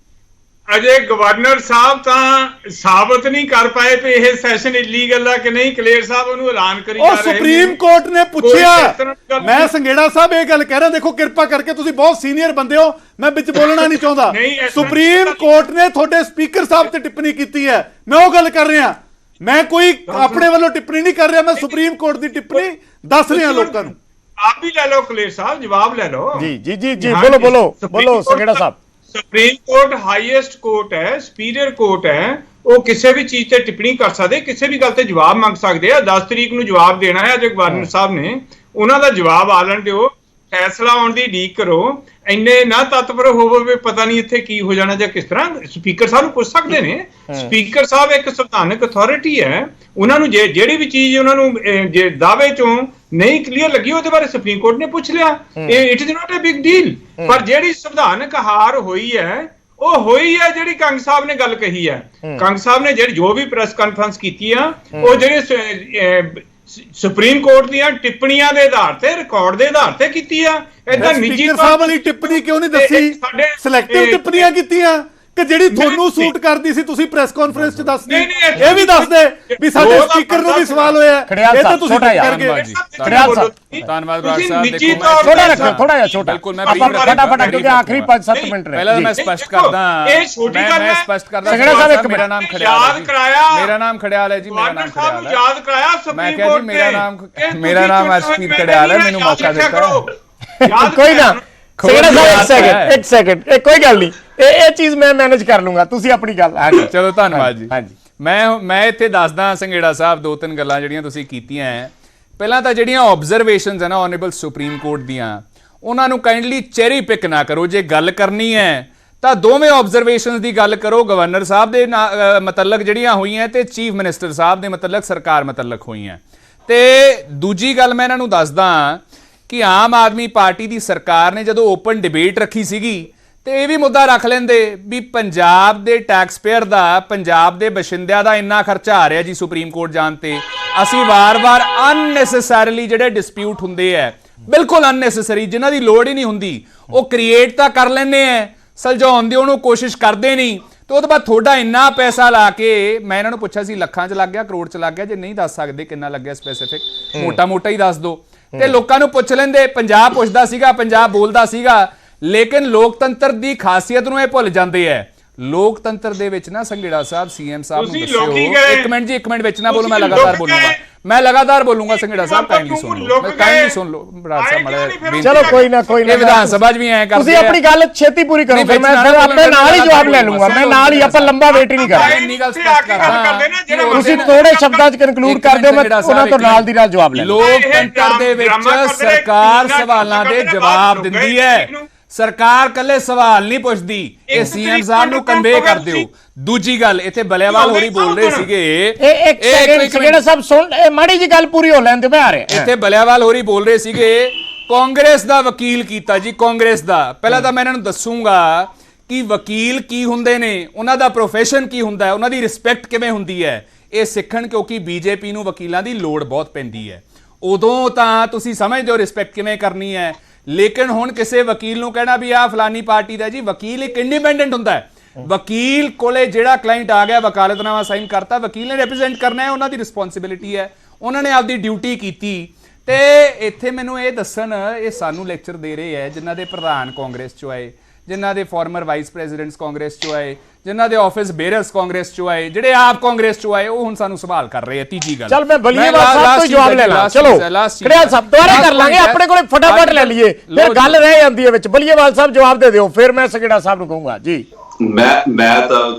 ਅਜੇ ਗਵਰਨਰ ਸਾਹਿਬ ਤਾਂ ਸਾਬਤ ਨਹੀਂ ਕਰ ਪਾਏ ਕਿ ਇਹ ਸੈਸ਼ਨ ਇਲੀਗਲ ਆ ਕਿ ਨਹੀਂ। ਕਲੇਰ ਸਾਹਿਬ ਉਹਨੂੰ ਐਲਾਨ ਕਰੀ ਜਾ ਰਹੇ ਨੇ। ਸੁਪਰੀਮ ਕੋਰਟ ਨੇ ਪੁੱਛਿਆ। ਮੈਂ ਸੰਘੇੜਾ ਸਾਹਿਬ ਇਹ ਗੱਲ ਕਹਿ ਰਿਹਾ, ਦੇਖੋ ਕਿਰਪਾ ਕਰਕੇ ਤੁਸੀਂ ਬਹੁਤ ਸੀਨੀਅਰ ਬੰਦੇ ਹੋ, ਮੈਂ ਵਿੱਚ ਬੋਲਣਾ ਨਹੀਂ ਚਾਹੁੰਦਾ। ਸੁਪਰੀਮ ਕੋਰਟ ਨੇ ਤੁਹਾਡੇ ਸਪੀਕਰ ਸਾਹਿਬ ਤੇ ਟਿੱਪਣੀ ਕੀਤੀ ਹੈ, ਮੈਂ ਉਹ ਗੱਲ ਕਰ ਰਿਹਾ। ਮੈਂ ਕੋਈ ਆਪਣੇ ਵੱਲੋਂ ਟਿੱਪਣੀ ਨਹੀਂ ਕਰ ਰਿਹਾ, ਮੈਂ ਸੁਪਰੀਮ ਕੋਰਟ ਦੀ ਟਿੱਪਣੀ ਦੱਸ ਰਿਹਾ ਲੋਕਾਂ ਨੂੰ। ਆਪ ਵੀ ਲੈ ਲਓ ਕਲੇਰ ਸਾਹਿਬ, ਜਵਾਬ ਲੈ ਲਓ। ਜੀ ਜੀ ਜੀ ਜੀ ਬੋਲੋ ਸੰਘੇੜਾ ਸਾਹਿਬ। ਸੁਪਰੀਮ ਕੋਰਟ ਹਾਈਐਸਟ ਕੋਰਟ ਹੈ, ਸੁਪੀਰੀਅਰ ਕੋਰਟ ਹੈ। ਉਹ ਕਿਸੇ ਵੀ ਚੀਜ਼ ਤੇ ਟਿੱਪਣੀ ਕਰ ਸਕਦੇ, ਕਿਸੇ ਵੀ ਗੱਲ ਤੇ ਜਵਾਬ ਮੰਗ ਸਕਦੇ ਆ। 10 ਤਰੀਕ ਨੂੰ ਜਵਾਬ ਦੇਣਾ ਹੈ ਅੱਜ ਗਵਰਨਰ ਸਾਹਿਬ ਨੇ, ਉਹਨਾਂ ਦਾ ਜਵਾਬ ਆ ਲੈਣ ਦਿਓ। ਫੈਸਲਾ ਆਉਣ ਦੀ ਉਡੀਕ ਕਰੋ। ਇੰਨੇ ਨਾ ਤਤਪਰ ਹੋਵੋ ਵੀ ਪਤਾ ਨਹੀਂ ਇੱਥੇ ਕੀ ਹੋ ਜਾਣਾ ਜਾਂ ਕਿਸ ਤਰ੍ਹਾਂ। ਸਪੀਕਰ ਸਾਹਿਬ ਨੂੰ ਪੁੱਛ ਸਕਦੇ ਨੇ। ਸਪੀਕਰ ਸਾਹਿਬ ਇੱਕ ਸੰਵਿਧਾਨਕ ਅਥਾਰਟੀ ਹੈ, ਉਹਨਾਂ ਨੂੰ ਜਿਹੜੀ ਵੀ ਚੀਜ਼ ਉਹਨਾਂ ਨੂੰ ਜੇ ਦਾਅਵੇ ਚੋਂ ਨਹੀਂ ਕਲੀਅਰ ਲੱਗੀ ਉਹਦੇ ਬਾਰੇ ਸੁਪਰੀਮ ਕੋਰਟ ਨੇ ਪੁੱਛ ਲਿਆ। ਇਹ it is not a big deal. ਪਰ ਜਿਹੜੀ ਸੰਵਿਧਾਨਕ ਹਾਰ ਹੋਈ ਹੈ ਉਹ ਹੋਈ ਹੈ ਜਿਹੜੀ ਕੰਗ ਸਾਹਿਬ ਨੇ ਗੱਲ ਕਹੀ ਹੈ। ਕੰਗ ਸਾਹਿਬ ਨੇ ਜਿਹੜੀ ਜੋ ਵੀ ਪ੍ਰੈਸ ਕਾਨਫਰੰਸ ਕੀਤੀ ਆ, ਉਹ ਜਿਹੜੇ ਸੁਪਰੀਮ ਕੋਰਟ ਦੀਆਂ ਟਿੱਪਣੀਆਂ ਦੇ ਆਧਾਰ ਤੇ, ਰਿਕਾਰਡ ਦੇ ਆਧਾਰ ਤੇ ਕੀਤੀ ਆ। ਇਦਾਂ ਨਿੱਜੀ ਸਾਹਿਬ ਵਾਲੀ ਟਿੱਪਣੀ ਕਿਉਂ ਨਹੀਂ ਦੱਸੀ? ਸਿਲੈਕਟਿਵ ਟਿੱਪਣੀਆਂ ਕੀਤੀਆਂ ਕਿ ਜਿਹੜੀ ਤੁਹਾਨੂੰ ਸੂਟ ਕਰਦੀ ਸੀ ਤੁਸੀਂ ਪ੍ਰੈਸ ਕਾਨਫਰੰਸ 'ਚ ਦੱਸਦੀ ਨਹੀਂ, ਇਹ ਵੀ ਦੱਸਦੇ ਵੀ ਸਾਡੇ ਸਪੀਕਰ ਨੂੰ ਵੀ ਸਵਾਲ ਹੋਇਆ ਖੜਿਆਲ ਇਹ ਤਾਂ ਸਾਹਿਬ, ਤੁਸੀਂ ਛੋਟਾ ਜਿਹਾ। ਕਰ ਗਏ ਖੜਿਆਲ ਸਾਹਿਬ, ਧੰਨਵਾਦ ਬਰਾੜ ਸਾਹਿਬ। ਨਿੱਜੀ ਦੇਖੋ ਤੌਰ ਛੋਟਾ ਰੱਖੋ, ਥੋੜਾ ਜਿਹਾ ਛੋਟਾ। ਬਿਲਕੁਲ ਮੈਂ ਆਪਾਂ ਫਟਾਫਟ ਕਿਉਂਕਿ ਆਖਰੀ 5-7 ਮਿੰਟ ਰਹੇ। ਪਹਿਲਾਂ ਮੈਂ ਸਪਸ਼ਟ ਕਰਦਾ ਇਹ ਛੋਟੀ ਗੱਲ ਮੈਂ ਹੈ। ਸਪਸ਼ਟ ਕਰਦਾ ਸੰਘਣਾ ਸਾਹਿਬ ਇੱਕ ਮੇਰਾ ਮਿੰਟ। ਨਾਮ ਖੜਿਆਲ ਹੈ ਯਾਦ ਜੀ। ਕਰਾਇਆ। ਮੇਰਾ ਨਾਮ ਖੜਿਆਲ ਹੈ ਜੀ, ਮੇਰਾ ਨਾਮ ਖੜਿਆਲ ਹੈ। ਯਾਦ ਕਰਾਇਆ ਮੈਂ ਸੁਪਰੀਮ ਕਿਹਾ ਕੋਰਟ ਜੀ ਤੇ ਮੇਰਾ ਨਾਮ ਅਰਸ਼ਪੀਰ ਖੜਿਆਲ ਹੈ, ਮੈਨੂੰ ਮੌਕਾ ਦਿੱਤਾ। ਕੋਈ ਨਾ ਸੰਘਣਾ ਸਾਹਿਬ ਇੱਕ ਸੈਕਿੰਡ ਕੋਈ ਗੱਲ ਨਹੀਂ, ਇਹ ਚੀਜ਼ ਮੈਂ ਮੈਨੇਜ ਕਰ ਲੂੰਗਾ, ਤੁਸੀਂ ਆਪਣੀ ਗੱਲ। ਹਾਂਜੀ ਚਲੋ ਧੰਨਵਾਦ ਜੀ। ਹਾਂਜੀ ਮੈਂ ਇੱਥੇ ਦੱਸਦਾ ਸੰਘੇੜਾ ਸਾਹਿਬ, ਦੋ ਤਿੰਨ ਗੱਲਾਂ ਜਿਹੜੀਆਂ ਤੁਸੀਂ ਕੀਤੀਆਂ ਹੈ। ਪਹਿਲਾਂ ਤਾਂ ਜਿਹੜੀਆਂ ਆਬਜ਼ਰਵੇਸ਼ਨਸ ਹੈ ਨਾ ਆਨਰੇਬਲ ਸੁਪਰੀਮ ਕੋਰਟ ਦੀਆਂ, ਉਹਨਾਂ ਨੂੰ ਕਾਈਂਡਲੀ ਚੈਰੀ ਪਿਕ ਨਾ ਕਰੋ। ਜੇ ਗੱਲ ਕਰਨੀ ਹੈ ਤਾਂ ਦੋਵੇਂ ਆਬਜ਼ਰਵੇਸ਼ਨਸ ਦੀ ਗੱਲ ਕਰੋ, ਗਵਰਨਰ ਸਾਹਿਬ ਦੇ ਮਤਲਕ ਜਿਹੜੀਆਂ ਹੋਈਆਂ ਤੇ ਚੀਫ ਮਿਨਿਸਟਰ ਸਾਹਿਬ ਦੇ ਮਤਲਕ ਸਰਕਾਰ ਮਤਲਕ ਹੋਈਆਂ। ਤੇ ਦੂਜੀ ਗੱਲ ਮੈਂ ਇਹਨਾਂ ਨੂੰ ਦੱਸਦਾ ਕਿ ਆਮ ਆਦਮੀ ਪਾਰਟੀ ਦੀ ਸਰਕਾਰ ਨੇ ਜਦੋਂ ਓਪਨ ਡਿਬੇਟ ਰੱਖੀ ਸੀਗੀ ਤੇ ਇਹ ਵੀ ਮੁੱਦਾ ਰੱਖ ਲੈਂਦੇ ਵੀ ਪੰਜਾਬ ਦੇ ਟੈਕਸ ਪੇਅਰ ਦਾ, ਪੰਜਾਬ ਦੇ ਬਸ਼ਿੰਦਿਆਂ ਦਾ ਇੰਨਾ ਖਰਚਾ ਆ ਰਿਹਾ ਜੀ ਸੁਪਰੀਮ ਕੋਰਟ ਜਾਣ ਤੇ, ਅਸੀਂ ਵਾਰ-ਵਾਰ ਅਨਨੈਸੈਸਰੀਲੀ ਜਿਹੜੇ ਡਿਸਪਿਊਟ ਹੁੰਦੇ ਆ, ਬਿਲਕੁਲ ਅਨਨੈਸੈਸਰੀ, ਜਿਨ੍ਹਾਂ ਦੀ ਲੋੜ ਹੀ ਨਹੀਂ ਹੁੰਦੀ, ਉਹ ਕ੍ਰੀਏਟ ਤਾਂ ਕਰ ਲੈਂਦੇ ਆ, ਸੁਲਝਾਉਣ ਦੀ ਉਹਨੂੰ ਕੋਸ਼ਿਸ਼ ਕਰਦੇ ਨਹੀਂ। ਤੇ ਉਹਦੇ ਬਾਅਦ ਤੁਹਾਡਾ ਇੰਨਾ ਪੈਸਾ ਲਾ ਕੇ, ਮੈਂ ਇਹਨਾਂ ਨੂੰ ਪੁੱਛਿਆ ਸੀ ਲੱਖਾਂ 'ਚ ਲੱਗ ਗਿਆ, ਕਰੋੜ 'ਚ ਲੱਗ ਗਿਆ, ਜੇ ਨਹੀਂ ਦੱਸ ਸਕਦੇ ਕਿੰਨਾ ਲੱਗਿਆ ਸਪੈਸੀਫਿਕ, ਮੋਟਾ-ਮੋਟਾ ਹੀ ਦੱਸ ਦਿਓ। ਤੇ ਲੋਕਾਂ ਨੂੰ ਪੁੱਛ ਲੈਂਦੇ, ਪੰਜਾਬ ਪੁੱਛਦਾ ਸੀਗਾ, ਪੰਜਾਬ ਬੋਲਦਾ ਸੀਗਾ, ਲੇਕਿਨ ਲੋਕਤੰਤਰ ਦੀ ਖਾਸੀਅਤ ਨੂੰ ਇਹ ਭੁੱਲ ਜਾਂਦੇ ਐ। ਲੋਕਤੰਤਰ ਦੇ ਵਿੱਚ ਨਾ ਸੰਘੇੜਾ ਸਾਹਿਬ, ਸੀਐਮ ਸਾਹਿਬ ਨੂੰ ਦੱਸਿਓ, ਇੱਕ ਮਿੰਟ ਜੀ, ਇੱਕ ਮਿੰਟ ਵਿੱਚ ਨਾ ਬੋਲੋ, ਮੈਂ ਲਗਾਤਾਰ ਬੋਲੂੰਗਾ ਸੰਘੇੜਾ ਸਾਹਿਬ, ਕਾਈਂਡਲੀ ਸੁਣ ਲਓ ਬਰਾੜ ਸਾਹਿਬ ਮਾੜਾ। ਚਲੋ ਕੋਈ ਨਾ ਇਹ ਵਿਧਾਨ ਸਭਾ 'ਚ ਵੀ ਐਂ ਕਰਦੇ ਤੁਸੀਂ ਆਪਣੀ ਗੱਲ ਛੇਤੀ ਪੂਰੀ ਕਰੋ, ਫਿਰ ਮੈਂ ਆਪਣੇ ਨਾਲ ਹੀ ਜਵਾਬ ਲੈ ਲੂੰਗਾ, ਮੈਂ ਨਾਲ ਹੀ, ਆਪਾਂ ਲੰਬਾ ਵੇਟ ਹੀ ਨਹੀਂ ਕਰਨਾ। ਇੰਨੀ ਗੱਲ ਸਪਸ਼ਟ ਕਰਦਾ, ਤੁਸੀਂ ਥੋੜੇ ਸ਼ਬਦਾਂ 'ਚ ਕਨਕਲੂਡ ਕਰ ਦਿਓ, ਮੈਂ ਉਹਨਾਂ ਤੋਂ ਨਾਲ ਦੀ ਨਾਲ ਜਵਾਬ ਲੈ ਲੂੰਗਾ। ਲੋਕਤੰਤਰ ਦੇ ਵਿੱਚ ਸਰਕਾਰ ਸਵਾਲਾਂ ਦੇ ਜਵਾਬ ਦਿੰਦੀ ਹੈ, ਸਰਕਾਰ ਕੱਲੇ ਸਵਾਲ ਨਹੀਂ ਪੁੱਛਦੀ, ਇਹ ਸੀਐਮ ਸਾਹਿਬ ਨੂੰ ਕਨਵੇ ਕਰ ਦਿਓ। ਦੂਜੀ ਗੱਲ, ਇੱਥੇ ਬਲਿਆਵਾਲ ਹੋਰੀ ਬੋਲ ਰਹੇ ਸੀਗੇ, ਇੱਕ ਸੈਕਿੰਡ ਸੰਘੇੜਾ ਸਾਹਿਬ ਸੁਣ, ਮਾੜੀ ਜੀ ਗੱਲ ਪੂਰੀ ਹੋ ਲੈਣ ਦਿਓ, ਮੈਂ ਆ ਰਿਹਾ। ਇੱਥੇ ਬਲਿਆਵਾਲ ਹੋਰੀ ਬੋਲ ਰਹੇ ਸੀਗੇ ਕਾਂਗਰਸ ਦਾ ਵਕੀਲ ਕੀਤਾ ਜੀ, ਕਾਂਗਰਸ ਦਾ। ਪਹਿਲਾਂ ਤਾਂ ਮੈਂ ਇਹਨਾਂ ਨੂੰ ਦੱਸੂਗਾ ਕਿ ਵਕੀਲ ਕੀ ਹੁੰਦੇ ਨੇ, ਉਹਨਾਂ ਦਾ ਪ੍ਰੋਫੈਸ਼ਨ ਕੀ ਹੁੰਦਾ ਹੈ, ਉਹਨਾਂ ਦੀ ਰਿਸਪੈਕਟ ਕਿਵੇਂ ਹੁੰਦੀ ਹੈ, ਇਹ ਸਿੱਖਣ, ਕਿਉਂਕਿ ਬੀਜੇਪੀ ਨੂੰ ਵਕੀਲਾਂ ਦੀ ਲੋੜ ਬਹੁਤ ਪੈਂਦੀ ਹੈ। ਉਦੋਂ ਤਾਂ ਤੁਸੀਂ ਸਮਝਦੇ ਹੋ ਰਿਸਪੈਕਟ ਕਿਵੇਂ ਕਰਨੀ ਹੈ, ਲੇਕਿਨ ਹੁਣ ਕਿਸੇ ਵਕੀਲ ਨੂੰ ਕਹਿਣਾ ਵੀ ਆਹ ਫਲਾਨੀ ਪਾਰਟੀ ਦਾ ਜੀ, ਵਕੀਲ ਇੱਕ ਇੰਡੀਪੈਂਡੈਂਟ ਹੁੰਦਾ ਹੈ। ਵਕੀਲ ਕੋਲੇ ਜਿਹੜਾ ਕਲਾਇੰਟ ਆ ਗਿਆ, ਵਕਾਲਤਨਾਮਾ ਸਾਈਨ ਕਰਤਾ, ਵਕੀਲ ਨੇ ਰਿਪਰੈਜ਼ੈਂਟ ਕਰਨਾ ਹੈ, ਉਹਨਾਂ ਦੀ ਰਿਸਪੌਂਸਿਬਿਲਿਟੀ ਹੈ, ਉਹਨਾਂ ਨੇ ਆਪਦੀ ਡਿਊਟੀ ਕੀਤੀ। ਤੇ ਇੱਥੇ ਮੈਨੂੰ ਇਹ ਦੱਸਣ, ਇਹ ਸਾਨੂੰ ਲੈਕਚਰ ਦੇ ਰਹੇ ਹੈ ਜਿਨ੍ਹਾਂ ਦੇ ਪ੍ਰਧਾਨ ਕਾਂਗਰਸ ਚੋਂ ਆਏ, ਜਿਨ੍ਹਾਂ ਦੇ ਫਾਰਮਰ ਵਾਈਸ ਪ੍ਰੈਜ਼ੀਡੈਂਟਸ ਕਾਂਗਰਸ ਚੋਂ ਆਏ, ਜਿਨ੍ਹਾਂ ਦੇ ਆਫਿਸ ਬੇਅਰਰਸ ਕਾਂਗਰਸ ਚੋਂ ਆਏ, ਜਿਹੜੇ ਆਪ ਕਾਂਗਰਸ ਚੋਂ ਆਏ, ਉਹ ਹੁਣ ਸਾਨੂੰ ਸਵਾਲ ਕਰ ਰਹੇ ਆ। ਤੀਜੀ ਗੱਲ, ਚਲ ਮੈਂ ਬਲੀਏਵਾਲ ਸਾਹਿਬ ਤੋਂ ਜਵਾਬ ਲੈ ਲਾਂ। ਚਲੋ ਖੜਿਆਲ ਸਾਹਿਬ ਦੁਬਾਰਾ ਕਰ ਲਾਂਗੇ, ਆਪਣੇ ਕੋਲੇ ਫਟਾਫਟ ਲੈ ਲਈਏ, ਫਿਰ ਗੱਲ ਰਹਿ ਜਾਂਦੀ ਹੈ ਵਿੱਚ। ਬਲੀਏਵਾਲ ਸਾਹਿਬ ਜਵਾਬ ਦੇ ਦਿਓ, ਫਿਰ ਮੈਂ ਸੰਘੇੜਾ ਸਾਹਿਬ ਨੂੰ ਕਹੂੰਗਾ ਜੀ। ਮੈਂ ਤਾਂ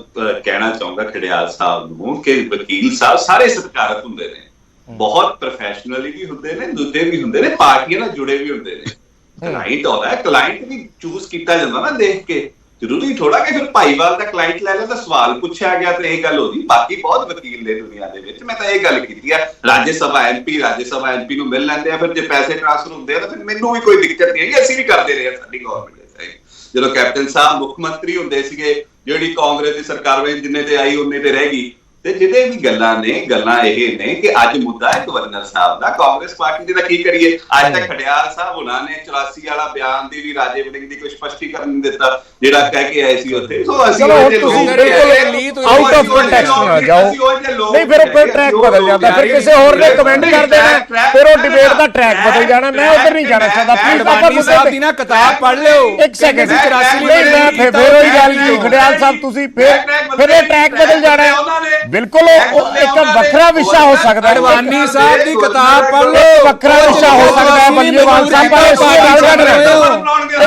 ਕਹਿਣਾ ਚਾਹੁੰਦਾ ਖੜਿਆਲ ਸਾਹਿਬ ਨੂੰ ਕਿ ਵਕੀਲ ਸਾਹਿਬ ਸਾਰੇ ਸਤਿਕਾਰਤ ਹੁੰਦੇ ਨੇ, ਬਹੁਤ ਪ੍ਰੋਫੈਸ਼ਨਲੀ ਵੀ ਹੁੰਦੇ ਨੇ, ਦੂਜੇ ਵੀ ਹੁੰਦੇ ਨੇ, ਪਾਰਟੀਆਂ ਨਾਲ ਜੁੜੇ ਵੀ ਹੁੰਦੇ ਨੇ। ਕਲਾਇੰਟ ਆਉਂਦਾ ਹੈ, ਕਲਾਇੰਟ ਵੀ ਚੂਜ਼ ਕੀਤਾ ਜਾਂਦਾ ਨਾ ਦੇਖ ਕੇ, ਜ਼ਰੂਰੀ ਥੋੜਾ ਕਿ ਫਿਰ ਭਾਈਵਾਲ ਦਾ ਕਲਾਇੰਟ ਲੈ ਲਿਆ ਤਾਂ ਸਵਾਲ ਪੁੱਛਿਆ ਗਿਆ ਤੇ ਇਹ ਗੱਲ ਹੋਦੀ। ਬਾਕੀ ਬਹੁਤ ਵਕੀਲ ਨੇ ਦੁਨੀਆ ਦੇ ਵਿੱਚ, ਮੈਂ ਤਾਂ ਇਹ ਗੱਲ ਕੀਤੀ ਹੈ। ਰਾਜ ਸਭਾ ਐਮਪੀ ਨੂੰ ਮਿਲ ਲੈਂਦੇ ਆ, ਫਿਰ ਜੇ ਪੈਸੇ ਟ੍ਰਾਂਸਫਰ ਹੁੰਦੇ ਆ ਤਾਂ ਫਿਰ ਮੈਨੂੰ ਵੀ ਕੋਈ ਦਿੱਕਤ ਨਹੀਂ ਹੈ, ਅਸੀਂ ਵੀ ਕਰਦੇ ਰਹੇ ਹਾਂ, ਸਾਡੀ ਗਵਰਨਮੈਂਟ ਦੇ। ਜਦੋਂ ਕੈਪਟਨ ਸਾਹਿਬ ਮੁੱਖ ਮੰਤਰੀ ਹੁੰਦੇ ਸੀਗੇ, ਜਿਹੜੀ ਕਾਂਗਰਸ ਦੀ ਸਰਕਾਰ ਵਿੱਚ ਜਿੰਨੇ ਤੇ ਆਈ ਉਹਨੇ ਤੇ ਰਹਿ ਗਈ। ਤੇ ਜਿਹਦੇ ਵੀ ਗੱਲਾਂ ਇਹ ਨੇ ਕਿ ਅੱਜ ਮੁੱਦਾ ਹੈ ਗਵਰਨਰ ਸਾਹਿਬ ਦਾ, ਕਾਂਗਰਸ ਪਾਰਟੀ ਦਾ ਕੀ ਕਰੀਏ। ਅੱਜ ਤੱਕ ਖੜਿਆਲ ਸਾਹਿਬ ਉਹਨਾਂ ਨੇ 84 ਵਾਲਾ ਬਿਆਨ ਦੀ ਵੀ ਰਾਜੇ ਵੜਿੰਗ ਦੀ ਕੋਈ ਸਪਸ਼ਟੀਕਰਨ ਨਹੀਂ ਦਿੱਤਾ ਜਿਹੜਾ ਕਹਿ ਕੇ ਆਏ ਸੀ ਉੱਥੇ। ਸੋ ਅਸੀਂ ਆਊਟ ਆਫ ਕੰਟੈਕਸਟ ਨਾ ਜਾਓ, ਨਹੀਂ ਫਿਰ ਉਹ ਟਰੈਕ ਬਦਲ ਜਾਂਦਾ, ਫਿਰ ਕਿਸੇ ਹੋਰ ਨੇ ਕਮੈਂਟ ਕਰ ਦੇਣਾ, ਫਿਰ ਉਹ ਡਿਬੇਟ ਦਾ ਟਰੈਕ ਬਦਲ ਜਾਣਾ। ਮੈਂ ਉਧਰ ਨਹੀਂ ਜਾਣਾ ਚਾਹੁੰਦਾ। ਅਡਵਾਨੀ ਸਾਹਿਬ ਦੀ ਨਾ ਕਿਤਾਬ ਪੜ੍ਹ ਲਿਓ, ਇੱਕ ਸੈਕਿੰਡ, ਮੈਂ ਫਿਰ ਉਹੀ ਗੱਲ ਕੀ ਖੜਿਆਲ ਸਾਹਿਬ, ਤੁਸੀਂ ਫਿਰ ਇਹ ਟਰੈਕ ਬਦਲ ਜਾਣਾ। ਬਿਲਕੁਲ ਉਹ ਇੱਕ ਵੱਖਰਾ ਵਿਸ਼ਾ ਹੋ ਸਕਦਾ ਹੈ। ਅਡਵਾਨੀ ਸਾਹਿਬ ਦੀ ਕਿਤਾਬ ਪੜ੍ਹ ਲਓ, ਵੱਖਰਾ ਵਿਸ਼ਾ ਹੋ ਸਕਦਾ ਹੈ। ਬਲੀਏਵਾਲ ਸਾਹਿਬ ਪਰ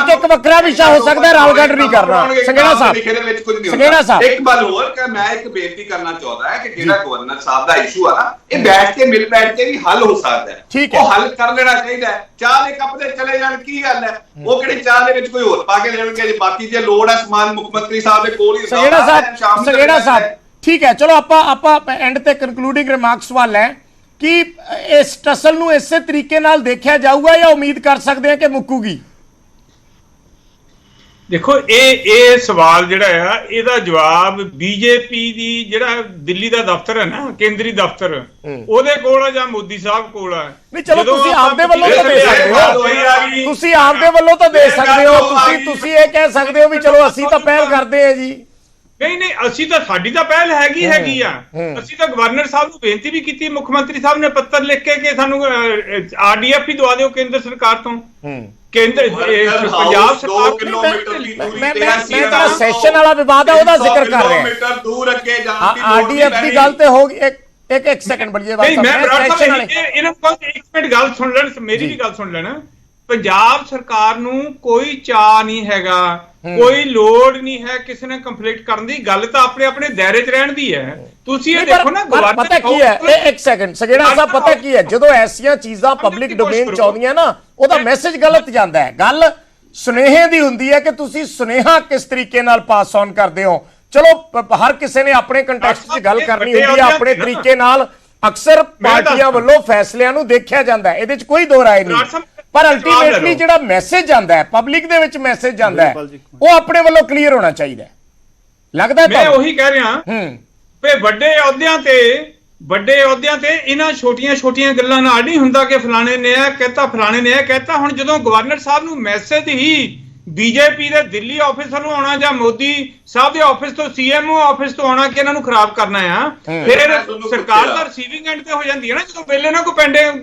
ਇੱਕ ਵੱਖਰਾ ਵਿਸ਼ਾ ਹੋ ਸਕਦਾ ਹੈ, ਰਾਲਗੜ੍ਹ ਨਹੀਂ ਕਰਨਾ। ਸੰਘੇੜਾ ਸਾਹਿਬ ਇੱਕ ਗੱਲ ਹੋਰ ਕਿ ਮੈਂ ਇੱਕ ਬੇਨਤੀ ਕਰਨਾ ਚਾਹੁੰਦਾ ਹੈ ਕਿ ਜਿਹੜਾ ਗਵਰਨਰ ਸਾਹਿਬ ਦਾ ਇਸ਼ੂ ਆ ਨਾ, ਇਹ ਬੈਠ ਕੇ ਵੀ ਹੱਲ ਹੋ ਸਕਦਾ ਹੈ। ਉਹ ਹੱਲ ਕਰ ਲੈਣਾ ਚਾਹੀਦਾ ਹੈ। ਚਾਹ ਦੇ ਕੱਪ ਦੇ ਚਲੇ ਜਾਣ ਕੀ ਗੱਲ ਹੈ, ਉਹ ਕਿਹੜੀ ਚਾਹ ਦੇ ਵਿੱਚ ਕੋਈ ਹੋਰ ਪਾ ਕੇ ਲੈਣਗੇ। ਬਾਕੀ ਜੇ ਲੋੜ ਹੈ ਸਮਾਨ ਮੁੱਖ ਮੰਤਰੀ ਸਾਹਿਬ ਦੇ ਕੋਲ ਹੀ ਹੁੰਦਾ। ਸੰਘੇੜਾ ਸਾਹਿਬ ਠੀਕ ਹੈ, ਚਲੋ ਆਪਾਂ ਐਂਡ ਤੇ ਕਨਕਲੂਡਿੰਗ ਰਿਮਾਰਕਸ ਵੱਲ ਹੈ ਕਿ ਇਸ ਟਸਲ ਨੂੰ ਇਸੇ ਤਰੀਕੇ ਨਾਲ ਦੇਖਿਆ ਜਾਊਗਾ ਜਾਂ ਉਮੀਦ ਕਰ ਸਕਦੇ ਹਾਂ ਕਿ ਮੁੱਕੂਗੀ। ਦੇਖੋ ਇਹ ਸਵਾਲ ਜਿਹੜਾ ਆ, ਇਹਦਾ ਜਵਾਬ ਬੀਜੇਪੀ ਦੀ ਜਿਹੜਾ ਦਿੱਲੀ ਦਾ ਦਫ਼ਤਰ ਹੈ ਨਾ, ਕੇਂਦਰੀ ਦਫ਼ਤਰ, ਉਹਦੇ ਕੋਲ ਆ ਜਾਂ ਮੋਦੀ ਸਾਹਿਬ ਕੋਲ ਆ। ਨਹੀਂ ਚਲੋ ਤੁਸੀਂ ਆਪਦੇ ਵੱਲੋਂ ਤਾਂ ਦੇ ਸਕਦੇ ਹੋ, ਤੁਸੀਂ ਆਪਦੇ ਵੱਲੋਂ ਤਾਂ ਦੇ ਸਕਦੇ ਹੋ, ਤੁਸੀਂ ਇਹ ਕਹਿ ਸਕਦੇ ਹੋ ਵੀ ਚਲੋ ਅਸੀਂ ਤਾਂ ਪਹਿਲ ਕਰਦੇ ਹਾਂ ਜੀ। ਨਹੀਂ ਅਸੀਂ ਤਾਂ ਸਾਡੀ ਤਾਂ ਪਹਿਲ ਹੈਗੀ ਆ। ਅਸੀਂ ਤਾਂ ਗਵਰਨਰ ਸਾਹਿਬ ਨੂੰ ਬੇਨਤੀ ਵੀ ਕੀਤੀ, ਮੁੱਖ ਮੰਤਰੀ ਸਾਹਿਬ ਨੇ ਪੱਤਰ ਲਿਖ ਕੇ ਕਿ ਸਾਨੂੰ RDF ਹੀ ਦਵਾ ਦਿਓ ਕੇਂਦਰ ਸਰਕਾਰ ਤੋਂ। ਕੇਂਦਰ ਪੰਜਾਬ ਸਰਕਾਰ 2 ਕਿਲੋਮੀਟਰ ਦੀ ਦੂਰੀ ਮੈਂ ਤੇ ਜਿਹੜਾ ਸੈਸ਼ਨ ਵਾਲਾ ਵਿਵਾਦ ਹੈ ਉਹਦਾ ਜ਼ਿਕਰ ਕਰ ਰਿਹਾ। ਕਿਲੋਮੀਟਰ ਦੂਰ ਅੱਗੇ ਜਾਣ ਦੀ RDF ਦੀ ਗੱਲ ਤੇ ਹੋ ਗਈ। ਇੱਕ ਸੈਕਿੰਡ ਬਲੀਏ ਨਹੀਂ, ਮੈਂ ਸੈਸ਼ਨ ਵਾਲੇ ਇਹਨਾਂ ਨੂੰ ਇੱਕ ਮਿੰਟ ਗੱਲ ਸੁਣ ਲੈਣ, ਮੇਰੀ ਵੀ ਗੱਲ ਸੁਣ ਲੈਣਾ। ਪੰਜਾਬ ਸਰਕਾਰ ਨੂੰ ਕੋਈ ਚਾਅ ਨਹੀਂ ਹੈਗਾ, ਕੋਈ ਲੋੜ ਨਹੀਂ ਹੈ ਕਿਸੇ ਨਾਲ ਕੰਫਲਿਕਟ ਕਰਨ ਦੀ। ਗੱਲ ਤਾਂ ਆਪਣੇ ਆਪਣੇ ਦਾਇਰੇ 'ਚ ਰਹਿਣ ਦੀ ਹੈ। ਤੁਸੀਂ ਇਹ ਦੇਖੋ ਨਾ, ਪਤਾ ਕੀ ਹੈ, ਇੱਕ ਸੈਕਿੰਡ ਸਗੇੜਾ ਸਾਹਿਬ, ਪਤਾ ਕੀ ਹੈ, ਜਦੋਂ ਐਸੀਆਂ ਚੀਜ਼ਾਂ ਪਬਲਿਕ ਡੋਮੇਨ ਚ ਆਉਂਦੀਆਂ ਨਾ, ਉਹਦਾ ਮੈਸੇਜ ਗਲਤ ਜਾਂਦਾ ਹੈ। ਗੱਲ ਸੁਨੇਹੇ ਦੀ ਹੁੰਦੀ ਹੈ ਕਿ ਤੁਸੀਂ ਸੁਨੇਹਾ ਕਿਸ ਤਰੀਕੇ ਨਾਲ ਪਾਸ ਔਨ ਕਰਦੇ ਹੋ। ਚਲੋ ਹਰ ਕਿਸੇ ਨੇ ਆਪਣੇ ਕੰਟੈਕਸਟ 'ਚ ਗੱਲ ਕਰਨੀ ਹੁੰਦੀ ਹੈ, ਆਪਣੇ ਤਰੀਕੇ ਨਾਲ। ਅਕਸਰ ਪਾਰਟੀਆਂ ਵੱਲੋਂ ਫੈਸਲਿਆਂ ਨੂੰ ਦੇਖਿਆ ਜਾਂਦਾ ਹੈ, ਇਹਦੇ 'ਚ ਕੋਈ ਦੋ ਰਾਏ ਨਹੀਂ। ਪਰ ਅਲਟੀਮੇਟਲੀ ਜਿਹੜਾ ਮੈਸੇਜ ਜਾਂਦਾ ਹੈ, ਪਬਲਿਕ ਦੇ ਵਿੱਚ ਮੈਸੇਜ ਜਾਂਦਾ ਹੈ, ਉਹ ਆਪਣੇ ਵੱਲੋਂ ਕਲੀਅਰ ਹੋਣਾ ਚਾਹੀਦਾ ਹੈ। ਲੱਗਦਾ ਮੈਂ ਉਹੀ ਕਹਿ ਰਿਹਾ ਵੀ ਵੱਡੇ ਅਹੁਦਿਆਂ ਤੇ ਇਹਨਾਂ ਛੋਟੀਆਂ ਗੱਲਾਂ ਨਾਲ ਨਹੀਂ ਹੁੰਦਾ ਕਿ ਫਲਾਣੇ ਨੇ ਇਹ ਕਹਿਤਾ, ਫਲਾਣੇ ਨੇ ਇਹ ਕਹਿਤਾ। ਹੁਣ ਜਦੋਂ ਗਵਰਨਰ ਸਾਹਿਬ ਨੂੰ ਮੈਸੇਜ ਹੀ ਬੀਜੇਪੀ ਦੇ ਦਿੱਲੀ ਆਫਿਸ ਤੋਂ ਆਉਣਾ ਜਾਂ ਮੋਦੀ ਸਾਹਿਬ ਦੇ ਆਫਿਸ ਤੋਂ, CMO ਆਫਿਸ ਤੋਂ ਆਉਣਾ ਕਿ ਇਹਨਾਂ ਨੂੰ ਖਰਾਬ ਕਰਨਾ ਆ, ਫਿਰ ਸਰਕਾਰ ਦਾ ਰਿਸੀਵਿੰਗ ਐਂਡ ਤੇ ਹੋ ਜਾਂਦੀ ਹੈ ਨਾ, ਜਦੋਂ ਵੇਲੇ ਨਾ ਕੋਈ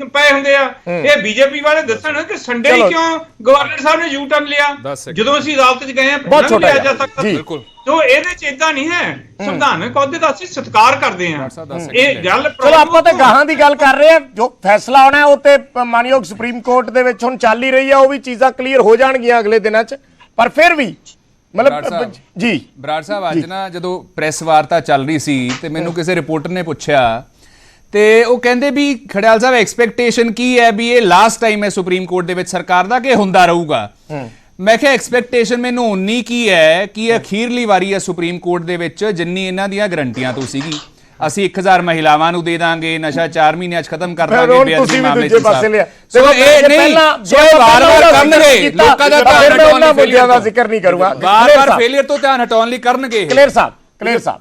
ਪਏ ਹੁੰਦੇ ਆ। ਇਹ ਬੀਜੇਪੀ ਵਾਲੇ ਦੱਸਣ ਕਿ ਸੰਡੇ ਹੀ ਕਿਉਂ ਗਵਰਨਰ ਸਾਹਿਬ ਨੇ ਯੂ ਟਰਨ ਲਿਆ ਜਦੋਂ ਅਸੀਂ ਅਦਾਲਤ 'ਚ ਗਏ ਆ, ਬਹੁਤ ਛੋਟਾ ਜਾ ਸਕਦਾ। ਬਿਲਕੁਲ। ਤੋ ਇਹਦੇ 'ਚ ਇਦਾਂ ਨਹੀਂ ਹੈ। ਸੰਵਿਧਾਨਕ ਅਹੁਦੇ ਦਾ ਅਸੀਂ ਸਤਿਕਾਰ ਕਰਦੇ ਹਾਂ। ਇਹ ਗੱਲ ਚਲੋ ਆਪਾਂ ਤਾਂ ਗਾਹਾਂ ਦੀ ਗੱਲ ਕਰ ਰਹੇ ਹਾਂ, ਜੋ ਫੈਸਲਾ ਆਉਣਾ ਉਹ ਤੇ ਮਾਨਯੋਗ ਸੁਪਰੀਮ ਕੋਰਟ ਦੇ ਵਿੱਚ ਹੁਣ ਚੱਲ ਹੀ ਰਹੀ ਆ, ਉਹ ਵੀ ਚੀਜ਼ਾਂ ਕਲੀਅਰ ਹੋ ਜਾਣਗੀਆਂ ਅਗਲੇ ਦਿਨਾਂ 'ਚ। ਪਰ ਫਿਰ ਵੀ ਮਤਲਬ ਜੀ ਬਰਾੜ ਸਾਹਿਬ, ਅੱਜ ਨਾ ਜਦੋਂ ਪ੍ਰੈਸ ਵਾਰਤਾ ਚੱਲ ਰਹੀ ਸੀ ਤੇ ਮੈਨੂੰ ਕਿਸੇ ਰਿਪੋਰਟਰ ਨੇ ਪੁੱਛਿਆ ਤੇ ਉਹ ਕਹਿੰਦੇ ਵੀ ਖੜਿਆਲ ਸਾਹਿਬ ਐਕਸਪੈਕਟੇਸ਼ਨ ਕੀ ਹੈ ਵੀ ਇਹ ਲਾਸਟ ਟਾਈਮ ਹੈ ਸੁਪਰੀਮ ਕੋਰਟ ਦੇ ਵਿੱਚ ਸਰਕਾਰ ਦਾ ਕਿ ਹੁੰਦਾ ਰਹੂਗਾ? ਮੈਂ ਕਿਹਾ ਐਕਸਪੈਕਟੇਸ਼ਨ ਮੈਨੂੰ ਉਨੀ ਕੀ ਹੈ ਕਿ ਅਖੀਰਲੀ ਵਾਰੀ ਹੈ ਸੁਪਰੀਮ ਕੋਰਟ ਦੇ ਵਿੱਚ ਜਿੰਨੀ ਇਹਨਾਂ ਦੀਆਂ ਗਰੰਟੀਆਂ ਤੋਂ ਸੀਗੀ। ਅਸੀਂ 1000 ਮਹਿਲਾਵਾਂ ਨੂੰ ਦੇ ਦਾਂਗੇ, ਨਸ਼ਾ 4 ਮਹੀਨਿਆਂ 'ਚ ਖਤਮ ਕਰ ਦਾਂਗੇ, ਬੇਅਦਬੀ ਮਾਮਲੇ 'ਚ। ਸੋ ਇਹ ਨਹੀਂ, ਸੋ ਵਾਰ-ਵਾਰ ਕਰਨਗੇ, ਲੋਕਾਂ ਦਾ ਧਿਆਨ ਵਾਰ-ਵਾਰ ਫੇਲਿਅਰ ਤੋਂ ਧਿਆਨ ਹਟਾਉਣ ਲਈ ਕਰਨਗੇ। ਕਲੀਅਰ ਸਾਹਿਬ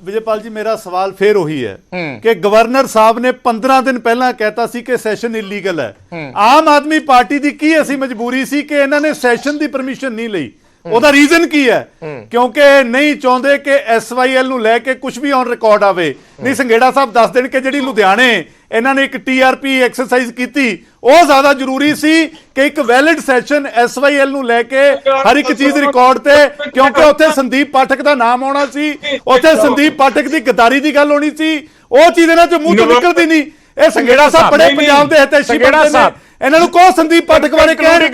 ਵਿਜੇਪਾਲ ਜੀ, ਮੇਰਾ ਸਵਾਲ ਫੇਰ ਉਹੀ ਹੈ ਕਿ ਗਵਰਨਰ ਸਾਹਿਬ ਨੇ 15 ਦਿਨ ਪਹਿਲਾਂ ਕਹਿਤਾ ਸੀ ਕਿ ਸੈਸ਼ਨ ਇਲੀਗਲ ਹੈ। ਆਮ ਆਦਮੀ ਪਾਰਟੀ ਦੀ ਕੀ ਐਸੀ ਮਜਬੂਰੀ ਸੀ ਕਿ ਇਹਨਾਂ ਨੇ ਸੈਸ਼ਨ ਦੀ ਪਰਮਿਸ਼ਨ ਨਹੀਂ ਲਈ? ਉਹਦਾ ਰੀਜ਼ਨ ਕੀ ਹੈ? ਕਿਉਂਕਿ ਨਹੀਂ ਚਾਹੁੰਦੇ ਕਿ SYL ਨੂੰ ਲੈ ਕੇ ਕੁਝ ਵੀ ਔਨ ਰਿਕਾਰਡ ਆਵੇ। ਨਹੀਂ, ਸੰਘੇੜਾ ਸਾਹਿਬ ਦੱਸ ਦੇਣ ਕਿ ਜਿਹੜੀ ਲੁਧਿਆਣੇ ਇਹਨਾਂ ਨੇ ਇੱਕ TRP ਐਕਸਰਸਾਈਜ਼ ਕੀਤੀ, ਉਹ ਜ਼ਿਆਦਾ ਜ਼ਰੂਰੀ ਸੀ ਕਿ ਇੱਕ ਵੈਲਿਡ ਸੈਸ਼ਨ SYL ਨੂੰ ਲੈ ਕੇ ਹਰ ਇੱਕ ਚੀਜ਼ ਰਿਕਾਰਡ ਤੇ, ਕਿਉਂਕਿ ਉੱਥੇ ਸੰਦੀਪ ਪਾਠਕ ਦਾ ਨਾਮ ਆਉਣਾ ਸੀ, ਉੱਥੇ ਸੰਦੀਪ ਪਾਠਕ ਦੀ ਗਦਾਰੀ ਦੀ ਗੱਲ ਹੋਣੀ ਸੀ। ਉਹ ਚੀਜ਼ ਇਹਨਾਂ ਚੋਂ ਮੂੰਹ ਤੋਂ ਨਿਕਲਦੀ ਨਹੀਂ। ਇਹ ਸੰਘੇੜਾ ਸਾਹਿਬ ਬੜੇ ਪੰਜਾਬ ਦੇ ਹਿਤੈਸ਼ੀ ਬੰਦੇ ਨੇ, ਇਹਨਾਂ ਨੂੰ ਕਹੋ ਸੰਦੀਪ ਪਾਠਕ ਬਾਰੇ ਕਹਿਣ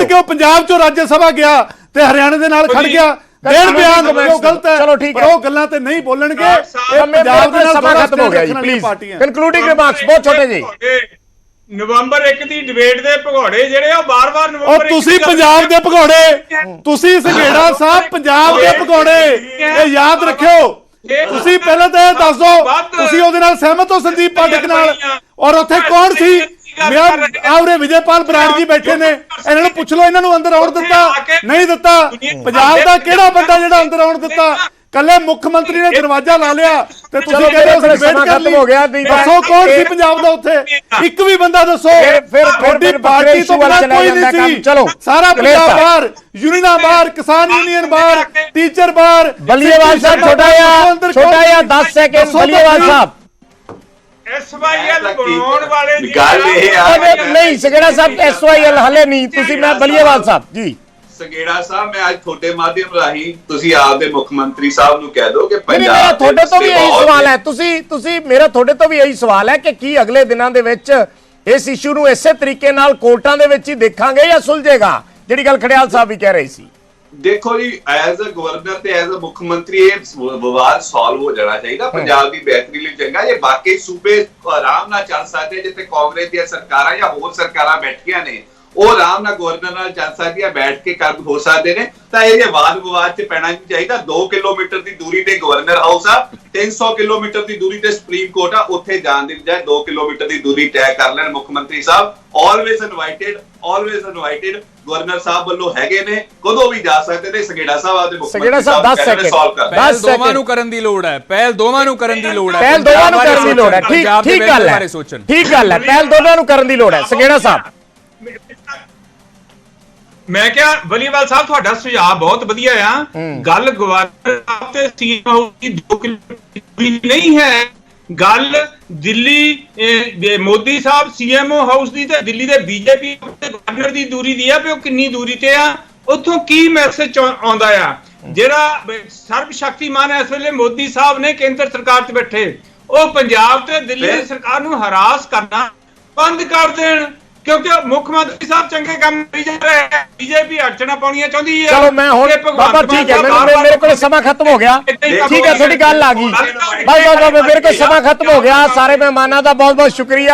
ਕਿ ਉਹ ਪੰਜਾਬ ਚੋਂ ਰਾਜ ਸਭਾ ਗਿਆ ਤੇ ਹਰਿਆਣੇ ਦੇ ਨਾਲ ਖੜ ਗਿਆ। ਡੇਢ ਬਿਆਨ ਉਹ ਗਲਤ ਹੈ। ਚਲੋ ਠੀਕ ਹੈ, ਉਹ ਗੱਲਾਂ ਤੇ ਨਹੀਂ ਬੋਲਣਗੇ। ਇਹ ਪੰਜਾਬ ਦੇ ਨਾਲ ਸਮਾਂ ਖਤਮ ਹੋ ਗਿਆ ਜੀ। ਪਲੀਜ਼ ਕਨਕਲੂਡਿੰਗ ਰਿਮਾਰਕਸ ਬਹੁਤ ਛੋਟੇ ਜੀ। ਨਵੰਬਰ 1 ਦੀ ਡਿਬੇਟ ਦੇ ਭਗੌੜੇ ਜਿਹੜੇ ਆ ਬਾਰ-ਬਾਰ ਨਵੰਬਰ 1 ਤੁਸੀਂ ਪੰਜਾਬ ਦੇ ਭਗੌੜੇ, ਤੁਸੀਂ ਸੰਘੇੜਾ ਸਾਹਿਬ ਪੰਜਾਬ ਦੇ ਭਗੌੜੇ, ਇਹ ਯਾਦ ਰੱਖਿਓ। ਤੁਸੀਂ ਪਹਿਲਾਂ ਤਾਂ ਇਹ ਦੱਸ ਦਿਓ, ਤੁਸੀਂ ਉਹਦੇ ਨਾਲ ਸਹਿਮਤ ਹੋ ਸੰਦੀਪ ਪਾਠਕ ਨਾਲ? ਔਰ ਉੱਥੇ ਕੌਣ ਸੀ? ਆਉਰੇ ਵਿਜੇਪਾਲ ਬਰਾੜ ਜੀ ਬੈਠੇ ਨੇ, ਇਹਨਾਂ ਨੂੰ ਪੁੱਛ ਲਓ ਇਹਨਾਂ ਨੂੰ ਅੰਦਰ ਆਉਣ ਦਿੱਤਾ ਨਹੀਂ ਦਿੱਤਾ? ਪੰਜਾਬ ਦਾ ਕਿਹੜਾ ਬੰਦਾ ਜਿਹੜਾ ਅੰਦਰ ਆਉਣ ਦਿੱਤਾ? ਕੱਲੇ ਮੁੱਖ ਮੰਤਰੀ ਨੇ ਦਰਵਾਜ਼ਾ ਲਾ ਲਿਆ ਤੇ ਤੁਸੀਂ ਕਹਿੰਦੇ ਹੋ ਡਿਬੇਟ ਕਰ ਲਈ। ਦੱਸੋ ਕੌਣ ਸੀ ਪੰਜਾਬ ਦਾ ਉੱਥੇ? ਇੱਕ ਵੀ ਬੰਦਾ ਦੱਸੋ। ਤੁਹਾਡੀ ਪਾਰਟੀ ਤੋਂ ਬਿਨਾਂ ਕੋਈ ਨਹੀਂ ਸੀ। ਸਾਰਾ ਪੰਜਾਬ ਬਾਹਰ, ਯੂਨੀਅਨਾਂ ਬਾਹਰ, ਕਿਸਾਨ ਯੂਨੀਅਨ ਬਾਹਰ, ਟੀਚਰ ਬਾਹਰ। ਬਲੀਏਵਾਲ ਸਾਹਿਬ ਛੋਟਾ ਜਿਹਾ 10 ਸੈਕਿੰਡ। ਬਲੀਏਵਾਲ ਸਾਹਿਬ SYL ਬਣਾਉਣ ਵਾਲੇ ਗੱਲ ਇਹ ਆ ਨਹੀਂ ਸੰਘੇੜਾ ਸਾਹਿਬ, SYL ਹਲੇ ਨਹੀਂ। ਤੁਸੀਂ ਮੈਂ ਬਲੀਏਵਾਲ ਸਾਹਿਬ ਜੀ। ਸੰਘੇੜਾ ਸਾਹਿਬ, ਮੈਂ ਅੱਜ ਤੁਹਾਡੇ ਮਾਧਿਅਮ ਰਾਹੀਂ ਤੁਸੀਂ ਆਪਦੇ ਮੁੱਖ ਮੰਤਰੀ ਸਾਹਿਬ ਨੂੰ ਕਹਿ ਦਿਓ ਕਿ ਮੇਰਾ ਤੁਹਾਡੇ ਤੋਂ ਵੀ ਇਹੀ ਸਵਾਲ ਹੈ। ਤੁਸੀਂ ਮੇਰਾ ਤੁਹਾਡੇ ਤੋਂ ਵੀ ਇਹੀ ਸਵਾਲ ਹੈ ਕਿ ਕੀ ਅਗਲੇ ਦਿਨਾਂ ਦੇ ਵਿੱਚ ਇਸ ਇਸ਼ੂ ਨੂੰ ਇਸੇ ਤਰੀਕੇ ਨਾਲ ਕੋਰਟਾਂ ਦੇ ਵਿੱਚ ਹੀ ਦੇਖਾਂਗੇ ਜਾਂ ਸੁਲਝੇਗਾ, ਜਿਹੜੀ ਗੱਲ ਖੜਿਆਲ ਸਾਹਿਬ ਵੀ ਕਹਿ ਰਹੇ ਸੀ? ਦੇਖੋ ਜੀ, ਐਜ਼ ਅ ਗਵਰਨਰ ਤੇ ਐਜ਼ ਅ ਮੁੱਖ ਮੰਤਰੀ ਇਹ ਵਿਵਾਦ ਸੋਲਵ ਹੋ ਜਾਣਾ ਚਾਹੀਦਾ। ਪੰਜਾਬ ਦੀ ਬਿਹਤਰੀ ਲਈ ਚੰਗਾ। ਇਹ ਬਾਕੀ ਸੂਬੇ ਆਰਾਮ ਨਾਲ ਚੱਲ ਸਕਦੇ, ਜਿੱਥੇ ਕਾਂਗਰਸ ਦੀਆਂ ਸਰਕਾਰਾਂ ਜਾਂ ਹੋਰ ਸਰਕਾਰਾਂ ਬੈਠੀਆਂ ਨੇ, ਉਹ ਆਰਾਮ ਨਾਲ ਗਵਰਨਰ ਨਾਲ ਚੱਲ ਸਕਦੀਆਂ, ਬੈਠ ਕੇ ਕੰਮ ਹੋ ਸਕਦੇ ਨੇ। ਤਾਂ ਇਹ ਵਾਦ ਵਿਵਾਦ 'ਚ ਪੈਣਾ ਨਹੀਂ ਚਾਹੀਦਾ। 2 ਕਿਲੋਮੀਟਰ ਦੀ ਦੂਰੀ ਤੇ ਗਵਰਨਰ ਹਾਊਸ ਆ, 300 ਕਿਲੋਮੀਟਰ ਦੀ ਦੂਰੀ ਤੇ ਸੁਪਰੀਮ ਕੋਰਟ ਆ। ਉੱਥੇ ਜਾਣ ਦੀ ਬਜਾਏ 2 ਕਿਲੋਮੀਟਰ ਦੀ ਦੂਰੀ ਤੈਅ ਕਰ ਲੈਣ ਮੁੱਖ ਮੰਤਰੀ ਸਾਹਿਬ। ਆਲਵੇਜ਼ ਇਨਵਾਈਟਡ ਗਵਰਨਰ ਸਾਹਿਬ ਵੱਲੋਂ ਹੈਗੇ ਨੇ, ਕਦੋਂ ਵੀ ਜਾ ਸਕਦੇ ਨੇ। ਸੰਘੇੜਾ ਸਾਹਿਬ ਆਪਦੇ ਮੁੱਖ ਮੰਤਰੀ ਸਾਹਿਬ ਸੋਲਵ ਕਰ। ਪਹਿਲ ਦੋਵਾਂ ਨੂੰ ਕਰਨ ਦੀ ਲੋੜ ਹੈ। ਪਹਿਲ ਦੋਵਾਂ ਨੂੰ ਕਰਨ ਦੀ ਲੋੜ ਹੈ। ਪਹਿਲ ਦੋਵਾਂ ਨੂੰ ਕਰਨ ਦੀ ਲੋੜ ਹੈ। ਠੀਕ ਗੱਲ ਹੈ, ਠੀਕ ਗੱਲ ਹੈ। ਪਹਿਲ ਦੋਵਾਂ ਨੂੰ ਕਰਨ ਦੀ ਲੋੜ ਹੈ। ਸੰਘੇੜਾ ਸਾਹਿਬ ਮੈਂ ਕਿਹਾ ਬਲੀਵਾਲ ਸਾਹਿਬ ਤੁਹਾਡਾ ਸੁਝਾਅ ਬਹੁਤ ਵਧੀਆ ਆ। ਗੱਲ ਗਵਰਨਰ ਸਾਹਿਬ ਤੇ ਸੀਐਮ ਹਾਊਸ ਦੀ 2 ਕਿਲੋਮੀਟਰ ਦੂਰੀ ਨਹੀਂ ਹੈ, ਗੱਲ ਦਿੱਲੀ ਮੋਦੀ ਸਾਹਿਬ ਸੀਐਮਓ ਹਾਊਸ ਦੀ ਤੇ ਦਿੱਲੀ ਦੇ ਬੀਜੇਪੀ ਤੇ ਗਵਰਨਰ ਦੀ ਦੂਰੀ ਦੀ ਆ, ਵੀ ਉਹ ਕਿੰਨੀ ਦੂਰੀ ਤੇ ਆ। ਉੱਥੋਂ ਕੀ ਮੈਸੇਜ ਆਉਂਦਾ ਆ? ਜਿਹੜਾ ਸਰਬ ਸ਼ਕਤੀਮਾਨ ਇਸ ਵੇਲੇ ਮੋਦੀ ਸਾਹਿਬ ਨੇ ਕੇਂਦਰ ਸਰਕਾਰ 'ਚ ਬੈਠੇ, ਉਹ ਪੰਜਾਬ ਤੇ ਦਿੱਲੀ ਦੀ ਸਰਕਾਰ ਨੂੰ ਹਰਾਸ ਕਰਨਾ ਬੰਦ ਕਰ ਦੇਣ, ਕਿਉਂਕਿ ਮੁੱਖ ਮੰਤਰੀ ਸਾਹਿਬ ਚੰਗੇ ਕੰਮ ਕਰੀ ਜਾ ਰਹੇ ਹੈ, ਬੀਜੇਪੀ ਅੜਚਣਾ ਪਾਉਣੀਆਂ ਚਾਹੁੰਦੀ ਹੈ। ਚਲੋ ਮੈਂ ਹੁਣ ਬਾਬਾ ਠੀਕ ਹੈ, ਮੇਰੇ ਕੋਲ ਸਮਾਂ ਖਤਮ ਹੋ ਗਿਆ। ਠੀਕ ਹੈ, ਤੁਹਾਡੀ ਗੱਲ ਆ ਗਈ। ਬਾਈ ਮੇਰੇ ਕੋਲ ਸਮਾਂ ਖਤਮ ਹੋ ਗਿਆ। ਸਾਰੇ ਮਹਿਮਾਨਾਂ ਦਾ ਬਹੁਤ ਬਹੁਤ ਸ਼ੁਕਰੀਆ।